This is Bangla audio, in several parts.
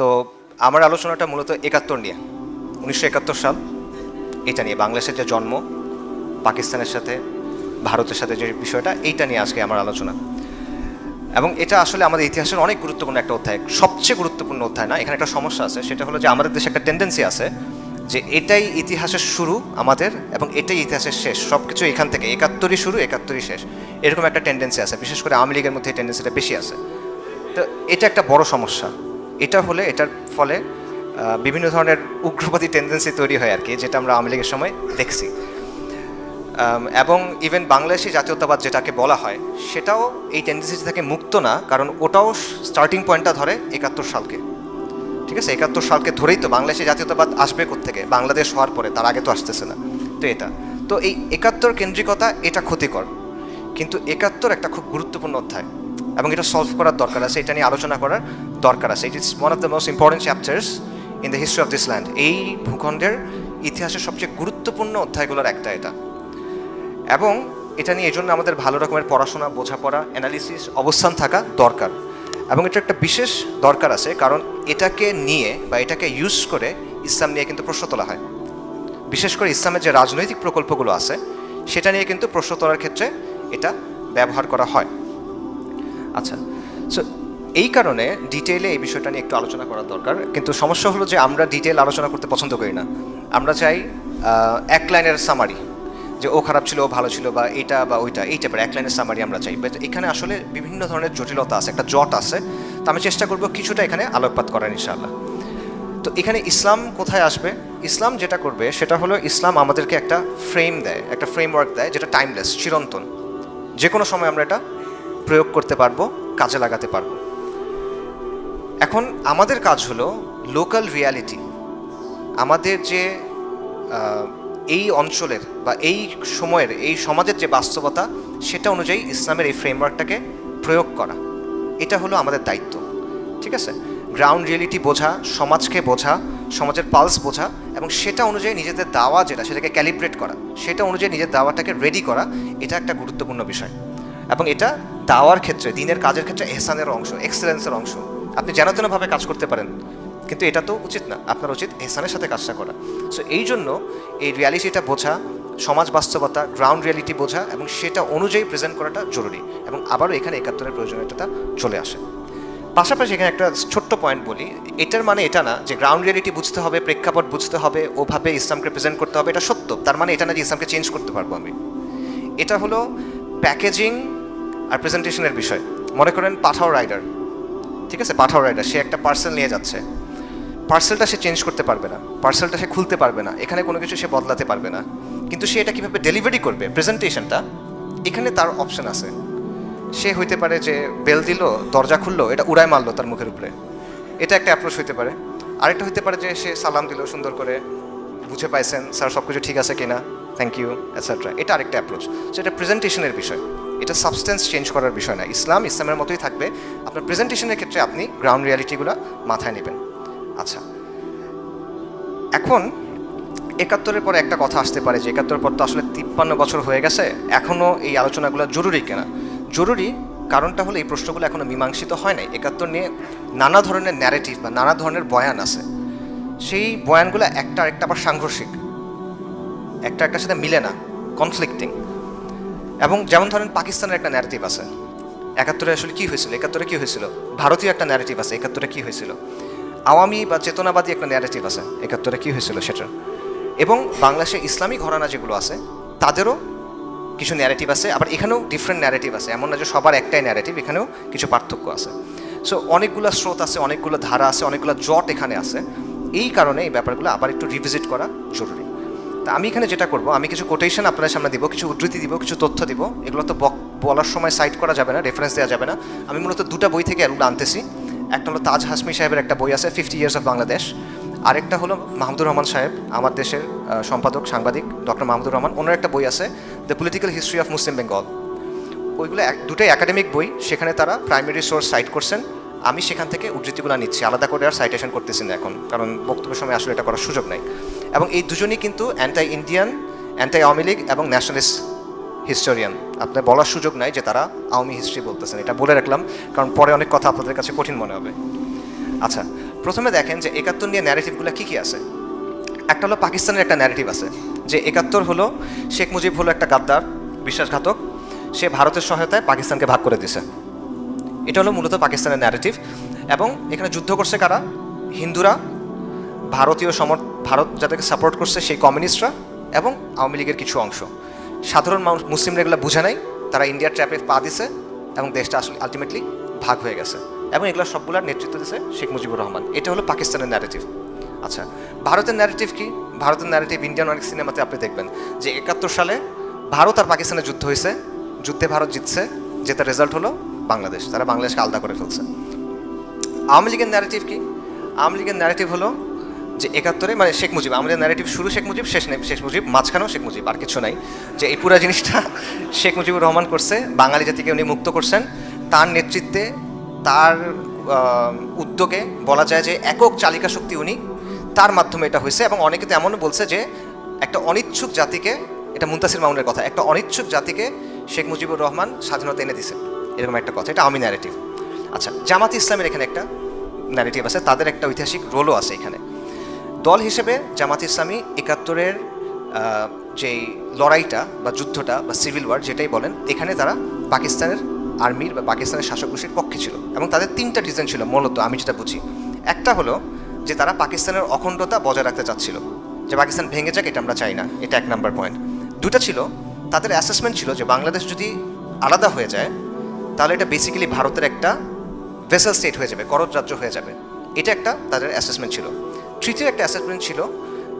তো আমার আলোচনাটা মূলত ৭১ নিয়ে, ১৯৭১ সাল, এটা নিয়ে বাংলাদেশের যে জন্ম, পাকিস্তানের সাথে ভারতের সাথে যে বিষয়টা, এইটা নিয়ে আজকে আমার আলোচনা। এবং এটা আসলে আমাদের ইতিহাসের অনেক গুরুত্বপূর্ণ একটা অধ্যায়, সবচেয়ে গুরুত্বপূর্ণ অধ্যায় না। এখানে একটা সমস্যা আছে, সেটা হলো যে আমাদের দেশে একটা টেন্ডেন্সি আছে যে এটাই ইতিহাসের শুরু আমাদের এবং এটাই ইতিহাসের শেষ, সব কিছু এখান থেকে ৭১ই শুরু ৭১ই শেষ, এরকম একটা টেন্ডেন্সি আছে। বিশেষ করে আওয়ামী লীগের মধ্যে এই টেন্ডেন্সিটা বেশি আছে। তো এটা একটা বড় সমস্যা। এটা হলে এটার ফলে বিভিন্ন ধরনের উগ্রবাদী টেন্ডেন্সি তৈরি হয় আর কি, যেটা আমরা আওয়ামী লীগের সময় দেখছি। এবং ইভেন বাংলাদেশি জাতীয়তাবাদ যেটাকে বলা হয়, সেটাও এই টেন্ডেন্সি থেকে মুক্ত না, কারণ ওটাও স্টার্টিং পয়েন্টটা ধরে ৭১ সালকে। ঠিক আছে, ৭১ সালকে ধরেই তো বাংলাদেশি জাতীয়তাবাদ আসবে কোত্থেকে, বাংলাদেশ হওয়ার পরে, তার আগে তো আসতেছে না। তো এটা তো এই ৭১ কেন্দ্রিকতা এটা ক্ষতিকর, কিন্তু ৭১ একটা খুব গুরুত্বপূর্ণ অধ্যায় এবং এটা সলভ করার দরকার আছে, এটা নিয়ে আলোচনা করার দরকার আছে। It is one of the most important chapters in the history of this land. এই ভূখণ্ডের ইতিহাসের সবচেয়ে গুরুত্বপূর্ণ অধ্যায়গুলোর একটা এটা, এবং এটা নিয়ে এই জন্য আমাদের ভালো রকমের পড়াশোনা, বোঝাপড়া, অ্যানালিসিস, অবস্থান থাকা দরকার। এবং এটা একটা বিশেষ দরকার আছে, কারণ এটাকে নিয়ে বা এটাকে ইউজ করে ইসলাম নিয়ে কিন্তু প্রশ্ন তোলা হয়। বিশেষ করে ইসলামের যে রাজনৈতিক প্রকল্পগুলো আছে সেটা নিয়ে কিন্তু প্রশ্ন তোলার ক্ষেত্রে এটা ব্যবহার করা হয়। আচ্ছা, সো এই কারণে ডিটেইলে এই বিষয়টা নিয়ে একটু আলোচনা করা দরকার। কিন্তু সমস্যা হলো যে আমরা ডিটেইল আলোচনা করতে পছন্দ করি না। আমরা চাই এক লাইনের সামারি, যে ও খারাপ ছিল, ও ভালো ছিল, বা এইটা বা ওইটা, এই টাইপের এক লাইনের সামারি আমরা চাই। বাট এখানে আসলে বিভিন্ন ধরনের জটিলতা আছে, একটা জট আছে। তো আমি চেষ্টা করব কিছুটা এখানে আলোকপাত করার, ইনশাআল্লাহ। তো এখানে ইসলাম কোথায় আসবে? ইসলাম যেটা করবে সেটা হলো, ইসলাম আমাদেরকে একটা ফ্রেম দেয়, একটা ফ্রেমওয়ার্ক দেয়, যেটা টাইমলেস, চিরন্তন। যে কোনো সময় আমরা এটা প্রয়োগ করতে পারবো, কাজে লাগাতে পারবো। এখন আমাদের কাজ হলো লোকাল রিয়ালিটি, আমাদের যে এই অঞ্চলের বা এই সময়ের, এই সমাজের যে বাস্তবতা, সেটা অনুযায়ী ইসলামের এই ফ্রেমওয়ার্কটাকে প্রয়োগ করা, এটা হলো আমাদের দায়িত্ব। ঠিক আছে, গ্রাউন্ড রিয়েলিটি বোঝা, সমাজকে বোঝা, সমাজের পালস বোঝা, এবং সেটা অনুযায়ী নিজেদের দাওয়া যেটা, সেটাকে ক্যালিব্রেট করা, সেটা অনুযায়ী নিজের দাওয়াটাকে রেডি করা, এটা একটা গুরুত্বপূর্ণ বিষয়। এবং এটা দাওয়ার ক্ষেত্রে, দিনের কাজের ক্ষেত্রে এহসানের অংশ, এক্সেলেন্সের অংশ। আপনি যেন তেনভাবে কাজ করতে পারেন, কিন্তু এটা তো উচিত না। আপনার উচিত এহসানের সাথে কাজটা করা। সো এই জন্য এই রিয়ালিটিটা বোঝা, সমাজ বাস্তবতা, গ্রাউন্ড রিয়ালিটি বোঝা এবং সেটা অনুযায়ী প্রেজেন্ট করাটা জরুরি। এবং আবারও এখানে ৭১-এর প্রয়োজনীয়তা চলে আসে। পাশাপাশি এখানে একটা ছোট্ট পয়েন্ট বলি, এটার মানে এটা না যে গ্রাউন্ড রিয়ালিটি বুঝতে হবে, প্রেক্ষাপট বুঝতে হবে, ওভাবে ইসলামকে প্রেজেন্ট করতে হবে, এটা সত্য। তার মানে এটা না যে ইসলামকে চেঞ্জ করতে পারবো আমি। এটা হলো প্যাকেজিং আর প্রেজেন্টেশনের বিষয়। মনে করেন পাঠাও রাইডার, ঠিক আছে, পাঠাও রাইডার, সে একটা পার্সেল নিয়ে যাচ্ছে। পার্সেলটা সে চেঞ্জ করতে পারবে না, পার্সেলটা সে খুলতে পারবে না, এখানে কোনো কিছু সে বদলাতে পারবে না। কিন্তু সে এটা কীভাবে ডেলিভারি করবে, প্রেজেন্টেশনটা, এখানে তার অপশন আছে। সে হইতে পারে যে বেল দিল, দরজা খুললো, এটা উড়ায় মারলো তার মুখের উপরে, এটা একটা অ্যাপ্রোচ হইতে পারে। আরেকটা হইতে পারে যে সে সালাম দিল সুন্দর করে, বুঝে পাইছেন স্যার সব কিছু ঠিক আছে কিনা, থ্যাংক ইউ, এটসেট্রা, এটা আরেকটা অ্যাপ্রোচ। সো এটা প্রেজেন্টেশনের বিষয়, এটা সাবস্টেন্স চেঞ্জ করার বিষয় না। ইসলামের মতোই থাকবে। আপনার প্রেজেন্টেশনের ক্ষেত্রে আপনি গ্রাউন্ড রিয়ালিটিগুলো মাথায় নেবেন। আচ্ছা, এখন ৭১-এর পরে একটা কথা আসতে পারে যে ৭১-এর পর তো আসলে ৫৩ বছর হয়ে গেছে, এখনও এই আলোচনাগুলো জরুরি কিনা? জরুরি, কারণটা হলো এই প্রশ্নগুলো এখনও মীমাংসিত হয় নাই। ৭১ নিয়ে নানা ধরনের ন্যারেটিভ বা নানা ধরনের বয়ান আছে। সেই বয়ানগুলো একটা আরেকটা আবার সাংঘর্ষিক, একটা একটার সাথে মিলে না, কনফ্লিক্টিং। এবং যেমন ধরেন পাকিস্তানের একটা ন্যারেটিভ আছে, ৭১-এ আসলে কী হয়েছিল, ৭১-এ কী হয়েছিল। ভারতীয় একটা ন্যারেটিভ আছে, ৭১-এ কী হয়েছিল। আওয়ামী বা চেতনাবাদী একটা ন্যারেটিভ আছে, ৭১-এ কী হয়েছিল সেটা। এবং বাংলাদেশে ইসলামী ঘরানা যেগুলো আছে তাদেরও কিছু ন্যারেটিভ আছে, আবার এখানেও ডিফারেন্ট ন্যারেটিভ আছে। এমন না যে সবার একটাই ন্যারেটিভ, এখানেও কিছু পার্থক্য আছে। সো অনেকগুলো স্রোত আছে, অনেকগুলো ধারা আছে, অনেকগুলো জট এখানে আছে। এই কারণে এই ব্যাপারগুলো আবার একটু রিভিজিট করা জরুরি। তা আমি এখানে যেটা করব, আমি কিছু কোটেশন আপনাদের সামনে দিব, কিছু উদ্ধৃতি দিব, কিছু তথ্য দিব। এগুলো তো বলার সময় সাইট করা যাবে না, রেফারেন্স দেওয়া যাবে না। আমি মূলত দুটা বই থেকে এগুলো আনতেছি। একটা হলো তাজ হাসমি সাহেবের একটা বই আছে, 50 Years of বাংলাদেশ। আরেকটা হলো মাহমুদুর রহমান সাহেব, আমার দেশের সম্পাদক, সাংবাদিক ডক্টর মাহমুদুর রহমান, ওনার একটা বই আছে, the political history of Muslim Bengal. ওইগুলো দুটোই একাডেমিক বই, সেখানে তারা প্রাইমারি সোর্স সাইট করছেন। আমি সেখান থেকে উদ্ধৃতিগুলো নিচ্ছি, আলাদা করে আর সাইটেশন করতেছি না এখন, কারণ বক্তব্যের সময় আসলে এটা করার সুযোগ নাই। এবং এই দুজনই কিন্তু anti Indian, anti Awami League এবং ন্যাশনালিস্ট হিস্টোরিয়ান। আপনার বলার সুযোগ নাই যে তারা আওয়ামী হিস্ট্রি বলতেছেন, এটা বলে রাখলাম, কারণ পরে অনেক কথা আপনাদের কাছে কঠিন মনে হবে। আচ্ছা, প্রথমে দেখেন যে 71 নিয়ে ন্যারেটিভগুলো কী কী আছে। একটা হলো পাকিস্তানের একটা ন্যারেটিভ আছে যে 71 হলো শেখ মুজিব হলো একটা গাদ্দার, বিশ্বাসঘাতক, সে ভারতের সহায়তায় পাকিস্তানকে ভাগ করে দিছে। এটা হলো মূলত পাকিস্তানের ন্যারেটিভ। এবং এখানে যুদ্ধ করছে কারা? হিন্দুরা, ভারত যাদেরকে সাপোর্ট করছে সেই কমিউনিস্টরা এবং আওয়ামী লীগের কিছু অংশ। সাধারণ মানুষ, মুসলিমরা এগুলো বুঝে নাই, তারা ইন্ডিয়ার ট্র্যাপে পা দিছে এবং দেশটা আসলে আলটিমেটলি ভাগ হয়ে গেছে। এবং এগুলো সবগুলোর নেতৃত্ব দিয়েছে শেখ মুজিবুর রহমান। এটা হলো পাকিস্তানের ন্যারেটিভ। আচ্ছা, ভারতের ন্যারেটিভ কি? ভারতের ন্যারেটিভ ইন্ডিয়ান অনেক সিনেমাতে আপনি দেখবেন যে 71 সালে ভারত আর পাকিস্তানের যুদ্ধ হয়েছে, যুদ্ধে ভারত জিতছে, যেটার রেজাল্ট হলো বাংলাদেশ, তারা বাংলাদেশকে আলাদা করে ফেলছে। আওয়ামী লীগের ন্যারেটিভ কি? আওয়ামী লীগের ন্যারেটিভ হলো যে 71-এ মানে শেখ মুজিব, আমাদের ন্যারেটিভ শুরু শেখ মুজিব, শেষ মুজিব, মাঝখানেও শেখ মুজিব, আর কিছু নাই। যে এই পুরো জিনিসটা শেখ মুজিবুর রহমান করছে, বাঙালি জাতিকে উনি মুক্ত করছেন, তার নেতৃত্বে, তার উদ্যোগে বলা যায় যে একক চালিকা শক্তি উনি, তার মাধ্যমে এটা হয়েছে। এবং অনেকে তো এমনও বলছে যে একটা অনিচ্ছুক জাতিকে, এটা মুনতাসির মামুনের কথা, একটা অনিচ্ছুক জাতিকে শেখ মুজিবুর রহমান স্বাধীনতা এনে দিছে, এরকম একটা কথা। এটা আমি ন্যারেটিভ। আচ্ছা, জামাত ইসলামের এখানে একটা ন্যারেটিভ আছে, তাদের একটা ঐতিহাসিক রোলও আছে এখানে। দল হিসেবে জামাত ইসলামী 71-এর যেই লড়াইটা বা যুদ্ধটা বা সিভিল ওয়ার যেটাই বলেন, এখানে তারা পাকিস্তানের আর্মির বা পাকিস্তানের শাসক গোষ্ঠীর পক্ষে ছিল। এবং তাদের 3টা রিজন ছিল মূলত, আমি যেটা বুঝি। একটা হলো যে তারা পাকিস্তানের অখণ্ডতা বজায় রাখতে চাচ্ছিল, যে পাকিস্তান ভেঙে যাক, এটা আমরা চাই না, এটা 1 নাম্বার পয়েন্ট। 2টা ছিল তাদের অ্যাসেসমেন্ট ছিল যে বাংলাদেশ যদি আলাদা হয়ে যায় তাহলে এটা বেসিক্যালি ভারতের একটা ভেসেল স্টেট হয়ে যাবে, করজ রাজ্য হয়ে যাবে। এটা একটা তাদের অ্যাসেসমেন্ট ছিল। তৃতীয় একটা অ্যাসেসমেন্ট ছিল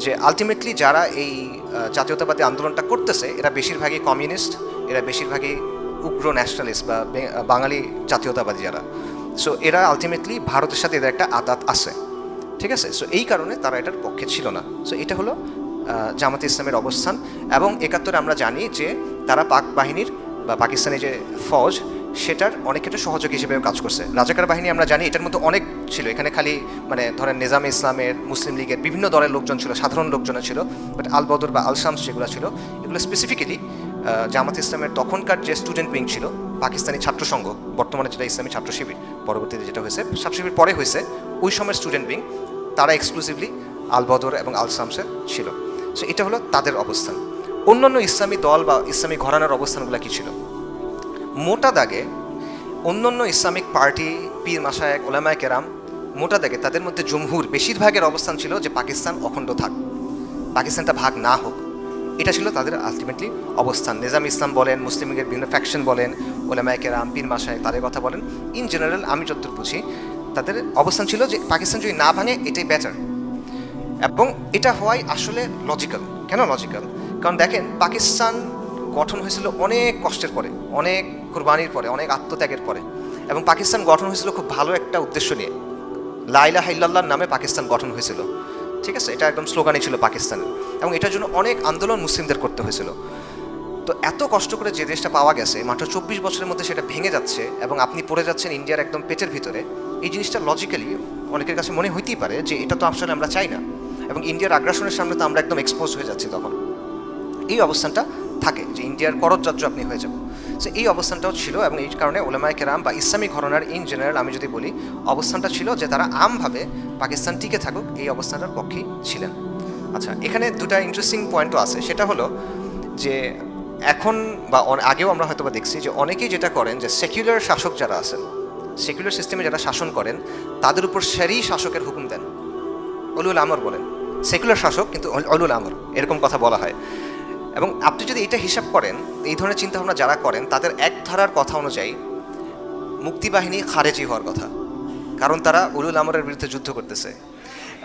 যে আলটিমেটলি যারা এই জাতীয়তাবাদী আন্দোলনটা করতেছে এরা বেশিরভাগই কমিউনিস্ট, এরা বেশিরভাগই উগ্র ন্যাশনালিস্ট বা বাঙালি জাতীয়তাবাদী যারা। সো এরা আলটিমেটলি ভারতের সাথে এদের একটা আদাত আছে, ঠিক আছে? সো এই কারণে তারা এটার পক্ষে ছিল না। সো এটা হলো জামাতে ইসলামের অবস্থান। এবং 71-এ আমরা জানি যে তারা পাক বাহিনীর বা পাকিস্তানি যে ফৌজ, সেটার অনেক ক্ষেত্রে সহযোগী হিসেবেও কাজ করছে। রাজাকার বাহিনী আমরা জানি এটার মধ্যে অনেক ছিল, এখানে খালি মানে ধরেন নিজামে ইসলামের, মুসলিম লীগের বিভিন্ন দলের লোকজন ছিল, সাধারণ লোকজনও ছিল, বাট আল বদর বা আল শামস যেগুলো ছিল এগুলো স্পেসিফিক্যালি জামাত ইসলামের তখনকার যে স্টুডেন্ট উইং ছিল, পাকিস্তানি ছাত্র সংঘ, বর্তমানে যেটা ইসলামী ছাত্র শিবির, পরবর্তীতে যেটা হয়েছে ছাত্র শিবির পরে হয়েছে, ওই সময়ের স্টুডেন্ট উইং, তারা এক্সক্লুসিভলি আল বদর এবং আল শামসের ছিল। সো এটা হলো তাদের অবস্থান। অন্যান্য ইসলামী দল বা ইসলামী ঘরানার অবস্থানগুলো কী ছিল? মোটা দাগে অন্যান্য ইসলামিক পার্টি, পীর মাশায়েখ, ওলামায়ে কেরাম, মোটা দাগে তাদের মধ্যে জমহুর বেশিরভাগের অবস্থান ছিল যে পাকিস্তান অখণ্ড থাক, পাকিস্তানটা ভাগ না হোক, এটা ছিল তাদের আলটিমেটলি অবস্থান। নিজাম ইসলাম বলেন, মুসলিম লীগের বিভিন্ন ফ্যাকশন বলেন, ওলামায়ে কেরাম, পীর মাশায়েখ, তাদের কথা বলেন, ইন জেনারেল আমি যতদূর বুঝি তাদের অবস্থান ছিল যে পাকিস্তান যদি না ভাঙে এটাই বেটার। এবং এটা হওয়াই আসলে লজিক্যাল। কেন লজিক্যাল? কারণ দেখেন, পাকিস্তান গঠন হয়েছিল অনেক কষ্টের পরে, অনেক কুরবানির পরে, অনেক আত্মত্যাগের পরে। এবং পাকিস্তান গঠন হয়েছিল খুব ভালো একটা উদ্দেশ্য নিয়ে, লা ইলাহা ইল্লাল্লাহর নামে পাকিস্তান গঠন হয়েছিল, ঠিক আছে? এটা একদম স্লোগানই ছিল পাকিস্তানের। এবং এটার জন্য অনেক আন্দোলন মুসলিমদের করতে হয়েছিল। তো এত কষ্ট করে যে দেশটা পাওয়া গেছে, মাত্র 24 বছরের মধ্যে সেটা ভেঙে যাচ্ছে এবং আপনি পড়ে যাচ্ছেন ইন্ডিয়ার একদম পেটের ভিতরে, এই জিনিসটা লজিক্যালি অনেকের কাছে মনে হইতেই পারে যে এটা তো আসলে আমরা চাই না, এবং ইন্ডিয়ার আগ্রাসনের সামনে তো আমরা একদম এক্সপোজ হয়ে যাচ্ছি। তখন এই অবস্থানটা থাকে যে ইন্ডিয়ার করজরাজ্য আপনি হয়ে যাবেন। সো এই অবস্থানটাও ছিল। এবং এই কারণে ওলামায়ে কেরাম বা ইসলামী ঘরানার ইন জেনারেল আমি যদি বলি, অবস্থানটা ছিল যে তারা আমভাবে পাকিস্তান টিকে থাকুক, এই অবস্থানটার পক্ষেই ছিলেন। আচ্ছা, এখানে দুটা ইন্টারেস্টিং পয়েন্টও আছে। সেটা হলো যে এখন বা আগেও আমরা হয়তো বা দেখছি যে অনেকেই যেটা করেন যে সেকুলার শাসক যারা আছেন, সেকুলার সিস্টেমে যারা শাসন করেন, তাদের উপর শরী শাসকের হুকুম দেন, উলুল আমর বলেন। সেকুলার শাসক কিন্তু উলুল আমর, এরকম কথা বলা হয়। এবং আপনি যদি এটা হিসাব করেন, এই ধরনের চিন্তাভাবনা যারা করেন, তাদের এক ধারার কথা অনুযায়ী মুক্তিবাহিনী খারেজি হওয়ার কথা, কারণ তারা উলুল আমরের বিরুদ্ধে যুদ্ধ করতেছে।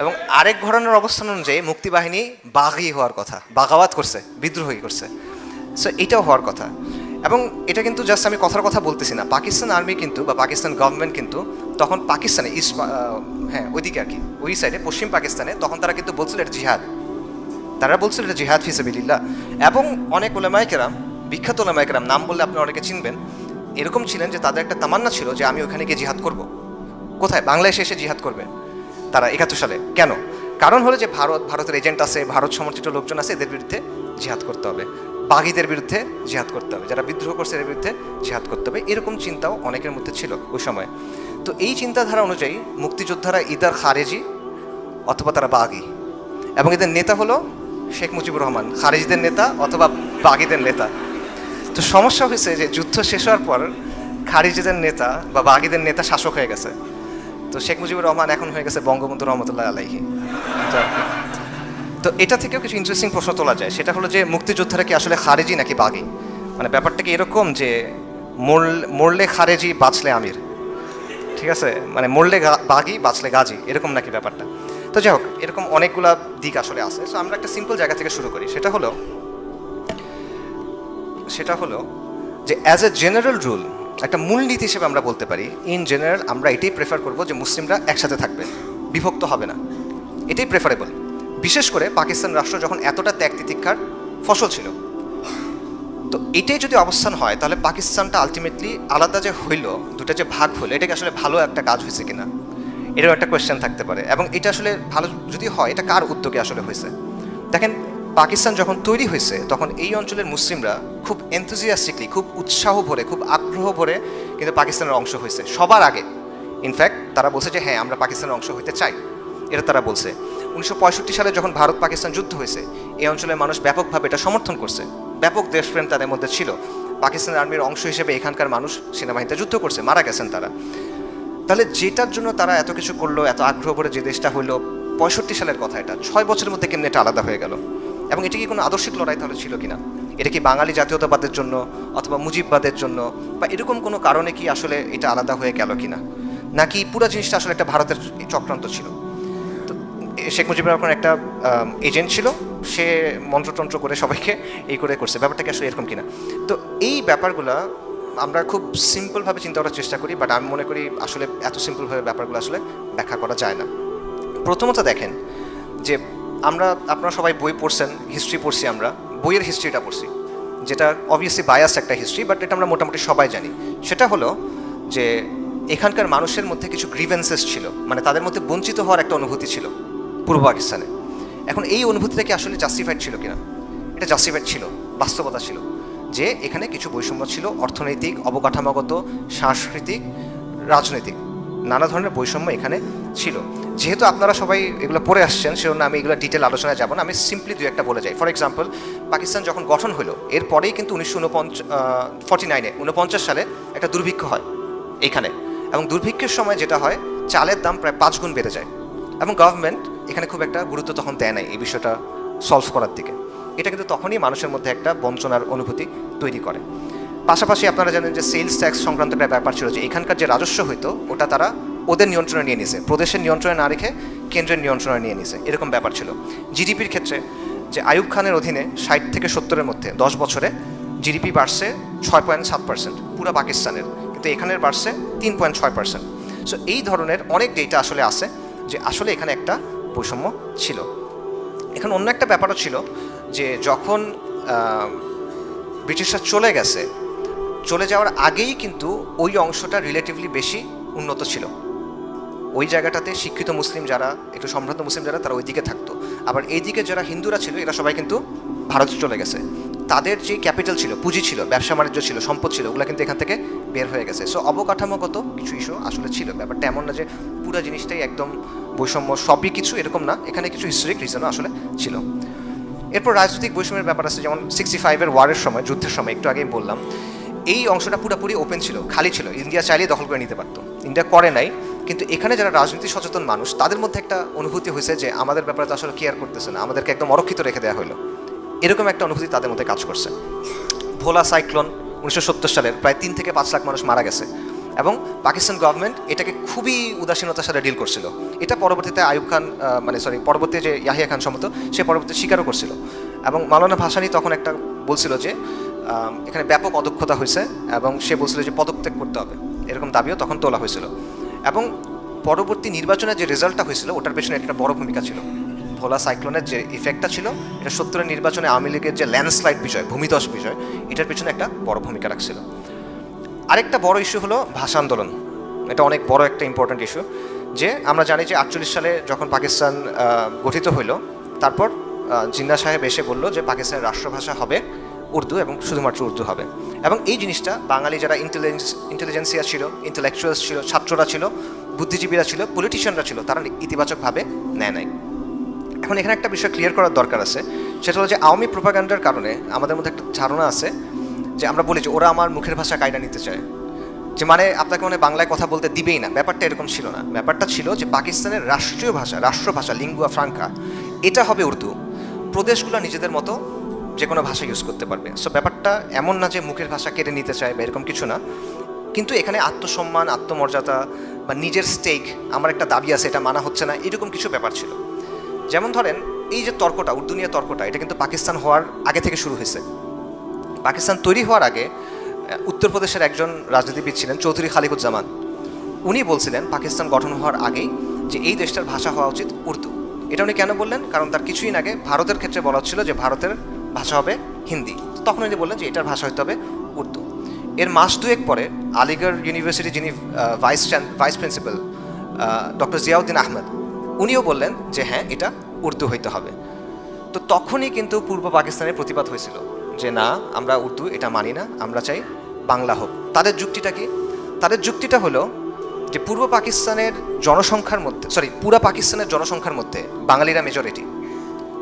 এবং আরেক ঘরানার অবস্থান অনুযায়ী মুক্তিবাহিনী বাগি হওয়ার কথা, বাগাওয়াত করছে, বিদ্রোহী করছে। সো এটাও হওয়ার কথা। এবং এটা কিন্তু জাস্ট আমি কথার কথা বলতেছি না, পাকিস্তান আর্মি কিন্তু বা পাকিস্তান গভর্নমেন্ট কিন্তু তখন পাকিস্তানে ওইদিকে আর কি, ওই সাইডে পশ্চিম পাকিস্তানে তখন তারা কিন্তু বলছিল এটা জিহাদ, তারা বলছিল এটা জিহাদ ফি সাবিলিল্লাহ। এবং অনেক ওলামায়ে কেরাম, বিখ্যাত ওলামায়ে কেরাম, নাম বললে আপনি অনেকে চিনবেন, এরকম ছিলেন যে তাদের একটা তামান্না ছিল যে আমি ওখানে গিয়ে জিহাদ করব। কোথায়? বাংলাদেশে এসে জিহাদ করবে তারা 71 সালে। কেন? কারণ হলো যে ভারতের এজেন্ট আছে, ভারত সমর্থিত লোকজন আছে, এদের বিরুদ্ধে জিহাদ করতে হবে। বাগীদের বিরুদ্ধে জিহাদ করতে হবে, যারা বিদ্রোহ করছে এর বিরুদ্ধে জিহাদ করতে হবে, এরকম চিন্তাও অনেকের মধ্যে ছিল ওই সময়। তো এই চিন্তাধারা অনুযায়ী মুক্তিযোদ্ধারা ইদার খারেজি অথবা তারা বাগী, এবং এদের নেতা হলো শেখ মুজিবুর রহমান, খারেজিদের নেতা অথবা বাগীদের নেতা। তো সমস্যা হয়েছে যে যুদ্ধ শেষ হওয়ার পর খারিজিদের নেতা বা বাগীদের নেতা শাসক হয়ে গেছে। তো শেখ মুজিবুর রহমান এখন হয়ে গেছে বঙ্গবন্ধু রহমতুল্লাহ আলাইহি। তো এটা থেকেও কিছু ইন্টারেস্টিং প্রশ্ন তোলা যায়, সেটা হলো যে মুক্তিযোদ্ধারা কি আসলে খারেজি নাকি বাগী? মানে ব্যাপারটা কি এরকম যে মরলে খারেজি বাঁচলে আমির, ঠিক আছে, মানে মরলে বাগী বাঁচলে গাজী, এরকম নাকি ব্যাপারটা? তো যাই হোক, এরকম অনেকগুলা দিক আসলে আছে। সো আমরা একটা সিম্পল জায়গা থেকে শুরু করি, সেটা হলো যে অ্যাজ এ জেনারেল রুল, একটা মূলনীতি হিসেবে আমরা বলতে পারি ইন জেনারেল আমরা এটাই প্রেফার করব যে মুসলিমরা একসাথে থাকবে, বিভক্ত হবে না, এটাই প্রেফারেবল। বিশেষ করে পাকিস্তান রাষ্ট্র যখন এতটা ত্যাগ তিতিক্ষার ফসল ছিল। তো এটাই যদি অবস্থান হয় তাহলে পাকিস্তানটা আলটিমেটলি আলাদা যে হইল, দুটা যে ভাগ হইলো, এটাকে আসলে ভালো একটা কাজ হয়েছে কিনা, এটাও একটা কোয়েশ্চেন থাকতে পারে। এবং এটা আসলে ভালো যদি হয়, এটা কার উদ্যোগে আসলে হয়েছে? দেখেন, পাকিস্তান যখন তৈরি হয়েছে তখন এই অঞ্চলের মুসলিমরা খুব এনথুজিয়াস্টিকলি, খুব উৎসাহ ভরে, খুব আগ্রহ ভরে কিন্তু পাকিস্তানের অংশ হয়েছে সবার আগে। ইনফ্যাক্ট তারা বলছে যে হ্যাঁ, আমরা পাকিস্তানের অংশ হইতে চাই, এটা তারা বলছে। 1965 সালে যখন ভারত পাকিস্তান যুদ্ধ হয়েছে, এই অঞ্চলের মানুষ ব্যাপকভাবে এটা সমর্থন করছে, ব্যাপক দেশপ্রেম তাদের মধ্যে ছিল। পাকিস্তান আর্মির অংশ হিসেবে এখানকার মানুষ সেনাবাহিনীতে যুদ্ধ করছে, মারা গেছেন তারা। তাহলে যেটার জন্য তারা এত কিছু করলো, এত আগ্রহ করে যে দেশটা হইলো, 65 সালের কথা, এটা 6 বছরের মধ্যে কেমনি এটা আলাদা হয়ে গেল? এবং এটা কি কোনো আদর্শিক লড়াই তাহলে ছিল কিনা? এটা কি বাঙালি জাতীয়তাবাদের জন্য অথবা মুজিববাদের জন্য বা এরকম কোনো কারণে কি আসলে এটা আলাদা হয়ে গেল কিনা, নাকি পুরো জিনিসটা আসলে একটা ভারতের চক্রান্ত ছিল? তো শেখ মুজিবুর রহমান একটা এজেন্ট ছিল, সে মন্ত্রতন্ত্র করে সবাইকে এই করে করছে, ব্যাপারটা কি আসলে এরকম কিনা? তো এই ব্যাপারগুলো আমরা খুব সিম্পলভাবে চিন্তা করার চেষ্টা করি, বাট আমি মনে করি আসলে এত সিম্পলভাবে ব্যাপারগুলো আসলে ব্যাখ্যা করা যায় না। প্রথমত দেখেন যে আপনারা সবাই বই পড়ছেন, হিস্ট্রি পড়ছি, আমরা বইয়ের হিস্ট্রিটা পড়ছি, যেটা অবভিয়াসলি বায়াস একটা হিস্ট্রি, বাট এটা আমরা মোটামুটি সবাই জানি। সেটা হলো যে এখানকার মানুষের মধ্যে কিছু গ্রিভেন্সেস ছিল, মানে তাদের মধ্যে বঞ্চিত হওয়ার একটা অনুভূতি ছিল পূর্ব পাকিস্তানে। এখন এই অনুভূতিটা কি আসলে জাস্টিফাইড ছিল কিনা? এটা জাস্টিফাইড ছিল, বাস্তবতা ছিল যে এখানে কিছু বৈষম্য ছিল, অর্থনৈতিক, অবকাঠামোগত, সাংস্কৃতিক, রাজনৈতিক, নানা ধরনের বৈষম্য এখানে ছিল। যেহেতু আপনারা সবাই এগুলো পড়ে আসছেন, সেজন্য আমি এগুলো ডিটেল আলোচনায় যাব না, আমি সিম্পলি দু একটা বলে যাই। ফর এক্সাম্পল, পাকিস্তান যখন গঠন হলো এরপরেই কিন্তু 1949 সালে একটা দুর্ভিক্ষ হয় এইখানে, এবং দুর্ভিক্ষের সময় যেটা হয়, চালের দাম প্রায় 5 গুণ বেড়ে যায়, এবং গভর্নমেন্ট এখানে খুব একটা গুরুত্ব তখন দেয় নাই এই বিষয়টা সলভ করার দিকে। এটা কিন্তু তখনই মানুষের মধ্যে একটা বঞ্চনার অনুভূতি তৈরি করে। পাশাপাশি আপনারা জানেন যে সেলস ট্যাক্স সংক্রান্ত একটা ব্যাপার ছিল, যে এখানকার যে রাজস্ব হইতো ওটা তারা ওদের নিয়ন্ত্রণে নিয়ে নিছে, প্রদেশের নিয়ন্ত্রণে না রেখে কেন্দ্রের নিয়ন্ত্রণে নিয়ে নিছে, এরকম ব্যাপার ছিল। জিডিপির ক্ষেত্রে যে আইয়ুব খানের অধীনে 60 থেকে 70-এর মধ্যে 10 বছরে জিডিপি বাড়ছে 6.7% পুরো পাকিস্তানের, কিন্তু এখানের বাড়ছে 3.6%। সো এই ধরনের অনেক ডেটা আসলে আছে যে আসলে এখানে একটা বৈষম্য ছিল। এখন অন্য একটা ব্যাপারও ছিল যে যখন ব্রিটিশরা চলে গেছে, চলে যাওয়ার আগেই কিন্তু ওই অংশটা রিলেটিভলি বেশি উন্নত ছিল। ওই জায়গাটাতে শিক্ষিত মুসলিম যারা, একটু সম্ভ্রান্ত মুসলিম যারা, তারা ওই দিকে থাকতো। আবার এইদিকে যারা হিন্দুরা ছিল, এরা সবাই কিন্তু ভারতে চলে গেছে। তাদের যে ক্যাপিটাল ছিল, পুঁজি ছিল, ব্যবসা বাণিজ্য ছিল, সম্পদ ছিল, ওগুলো কিন্তু এখান থেকে বের হয়ে গেছে। সো অবকাঠামোগত কিছু ইস্যু আসলে ছিল। ব্যাপারটা এমন না যে পুরো জিনিসটাই একদম বৈষম্য, সবই কিছু এরকম না, এখানে কিছু হিস্টোরিক রিজনও আসলে ছিল। এরপর রাজনৈতিক বৈষম্যের ব্যাপার আছে, যেমন 65-এর ওয়ারের সময়, যুদ্ধের সময়, একটু আগেই বললাম, এই অংশটা পুরোপুরি ওপেন ছিল, খালি ছিল, ইন্ডিয়া চাইলেই দখল করে নিতে পারতো। ইন্ডিয়া করে নাই, কিন্তু এখানে যারা রাজনীতি সচেতন মানুষ, তাদের মধ্যে একটা অনুভূতি হয়েছে যে আমাদের ব্যাপারে তো আসলে কেয়ার করতেছে না, আমাদেরকে একদম অরক্ষিত রেখে দেওয়া হলো, এরকম একটা অনুভূতি তাদের মধ্যে কাজ করছে। ভোলা সাইক্লোন 1970 সালের প্রায় 3 থেকে 5 লাখ মানুষ মারা গেছে, এবং পাকিস্তান গভর্নমেন্ট এটাকে খুবই উদাসীনতার সাথে ডিল করছিল। এটা পরবর্তীতে আইয়ুব খান, পরবর্তী যে ইয়াহিয়া খান সম্ভবত, সে পরবর্তীতে স্বীকারও করছিল। এবং মাওলানা ভাসানী তখন একটা বলছিল যে এখানে ব্যাপক অদক্ষতা হয়েছে, এবং সে বলছিল যে পদত্যাগ করতে হবে, এরকম দাবিও তখন তোলা হয়েছিল। এবং পরবর্তী নির্বাচনে যে রেজাল্টটা হয়েছিল, ওটার পেছনে একটা বড় ভূমিকা ছিল। ভোলা সাইক্লোনের যে ইফেক্টটা ছিল, এটা 70-এর নির্বাচনে আওয়ামী লীগের যে ল্যান্ডস্লাইড বিষয়, ভূমিধস বিষয়, এটার পেছনে একটা বড় ভূমিকা রাখছিল। আরেকটা বড় ইস্যু হলো ভাষা আন্দোলন। এটা অনেক বড় একটা ইম্পর্ট্যান্ট ইস্যু, যে আমরা জানি যে 48 সালে যখন পাকিস্তান গঠিত হইল, তারপর জিন্নাহ সাহেব এসে বলল যে পাকিস্তানের রাষ্ট্রভাষা হবে উর্দু এবং শুধুমাত্র উর্দু হবে। এবং এই জিনিসটা বাঙালি যারা ইন্টেলিজেন্সিয়া ছিল, ইন্টেলেকচুয়ালস ছিল, ছাত্ররা ছিল, বুদ্ধিজীবীরা ছিল, পলিটিশিয়ানরা ছিল, তারা ইতিবাচকভাবে নেয় নাই। এখন এখানে একটা বিষয় ক্লিয়ার করার দরকার আছে, সেটা হলো যে আওয়ামী প্রোপাগান্ডার কারণে আমাদের মধ্যে একটা ধারণা আছে যে আমরা বলি যে ওরা আমার মুখের ভাষা কায়দা নিতে চায়, যে মানে আপনাকে মানে বাংলায় কথা বলতে দিবেই না। ব্যাপারটা এরকম ছিল না। ব্যাপারটা ছিল যে পাকিস্তানের রাষ্ট্রীয় ভাষা, রাষ্ট্রভাষা, লিঙ্গুয়া ফ্রাঙ্কা, এটা হবে উর্দু। প্রদেশগুলো নিজেদের মতো যে কোনো ভাষা ইউজ করতে পারবে। সো ব্যাপারটা এমন না যে মুখের ভাষা কেড়ে নিতে চায় বা এরকম কিছু না, কিন্তু এখানে আত্মসম্মান, আত্মমর্যাদা বা নিজের স্টেক, আমার একটা দাবি আছে, এটা মানা হচ্ছে না, এরকম কিছু ব্যাপার ছিল। যেমন ধরেন এই যে তর্কটা, উর্দু নিয়ে তর্কটা, এটা কিন্তু পাকিস্তান হওয়ার আগে থেকে শুরু হয়েছে। পাকিস্তান তৈরি হওয়ার আগে উত্তরপ্রদেশের একজন রাজনীতিবিদ ছিলেন চৌধুরী খালিকুজ্জামান। উনি বলছিলেন পাকিস্তান গঠন হওয়ার আগেই যে এই দেশটার ভাষা হওয়া উচিত উর্দু। এটা উনি কেন বললেন? কারণ তার কিছুই আগে ভারতের ক্ষেত্রে বলা হচ্ছিল যে ভারতের ভাষা হবে হিন্দি। তখন উনি বললেন যে এটার ভাষা হতে হবে উর্দু। এর মাস দুয়েক পরে আলিগড় ইউনিভার্সিটি যিনি vice principal doctor Ziauddin Ahmed, উনিও বললেন যে হ্যাঁ, এটা উর্দু হইতে হবে। তো তখনই কিন্তু পূর্ব পাকিস্তানের প্রতিবাদ হয়েছিল যে না, আমরা উর্দু এটা মানি না, আমরা চাই বাংলা হোক। তাদের যুক্তিটা কি? তাদের যুক্তিটা হলো যে পূর্ব পাকিস্তানের জনসংখ্যার মধ্যে, পুরা পাকিস্তানের জনসংখ্যার মধ্যে বাঙালিরা মেজরিটি,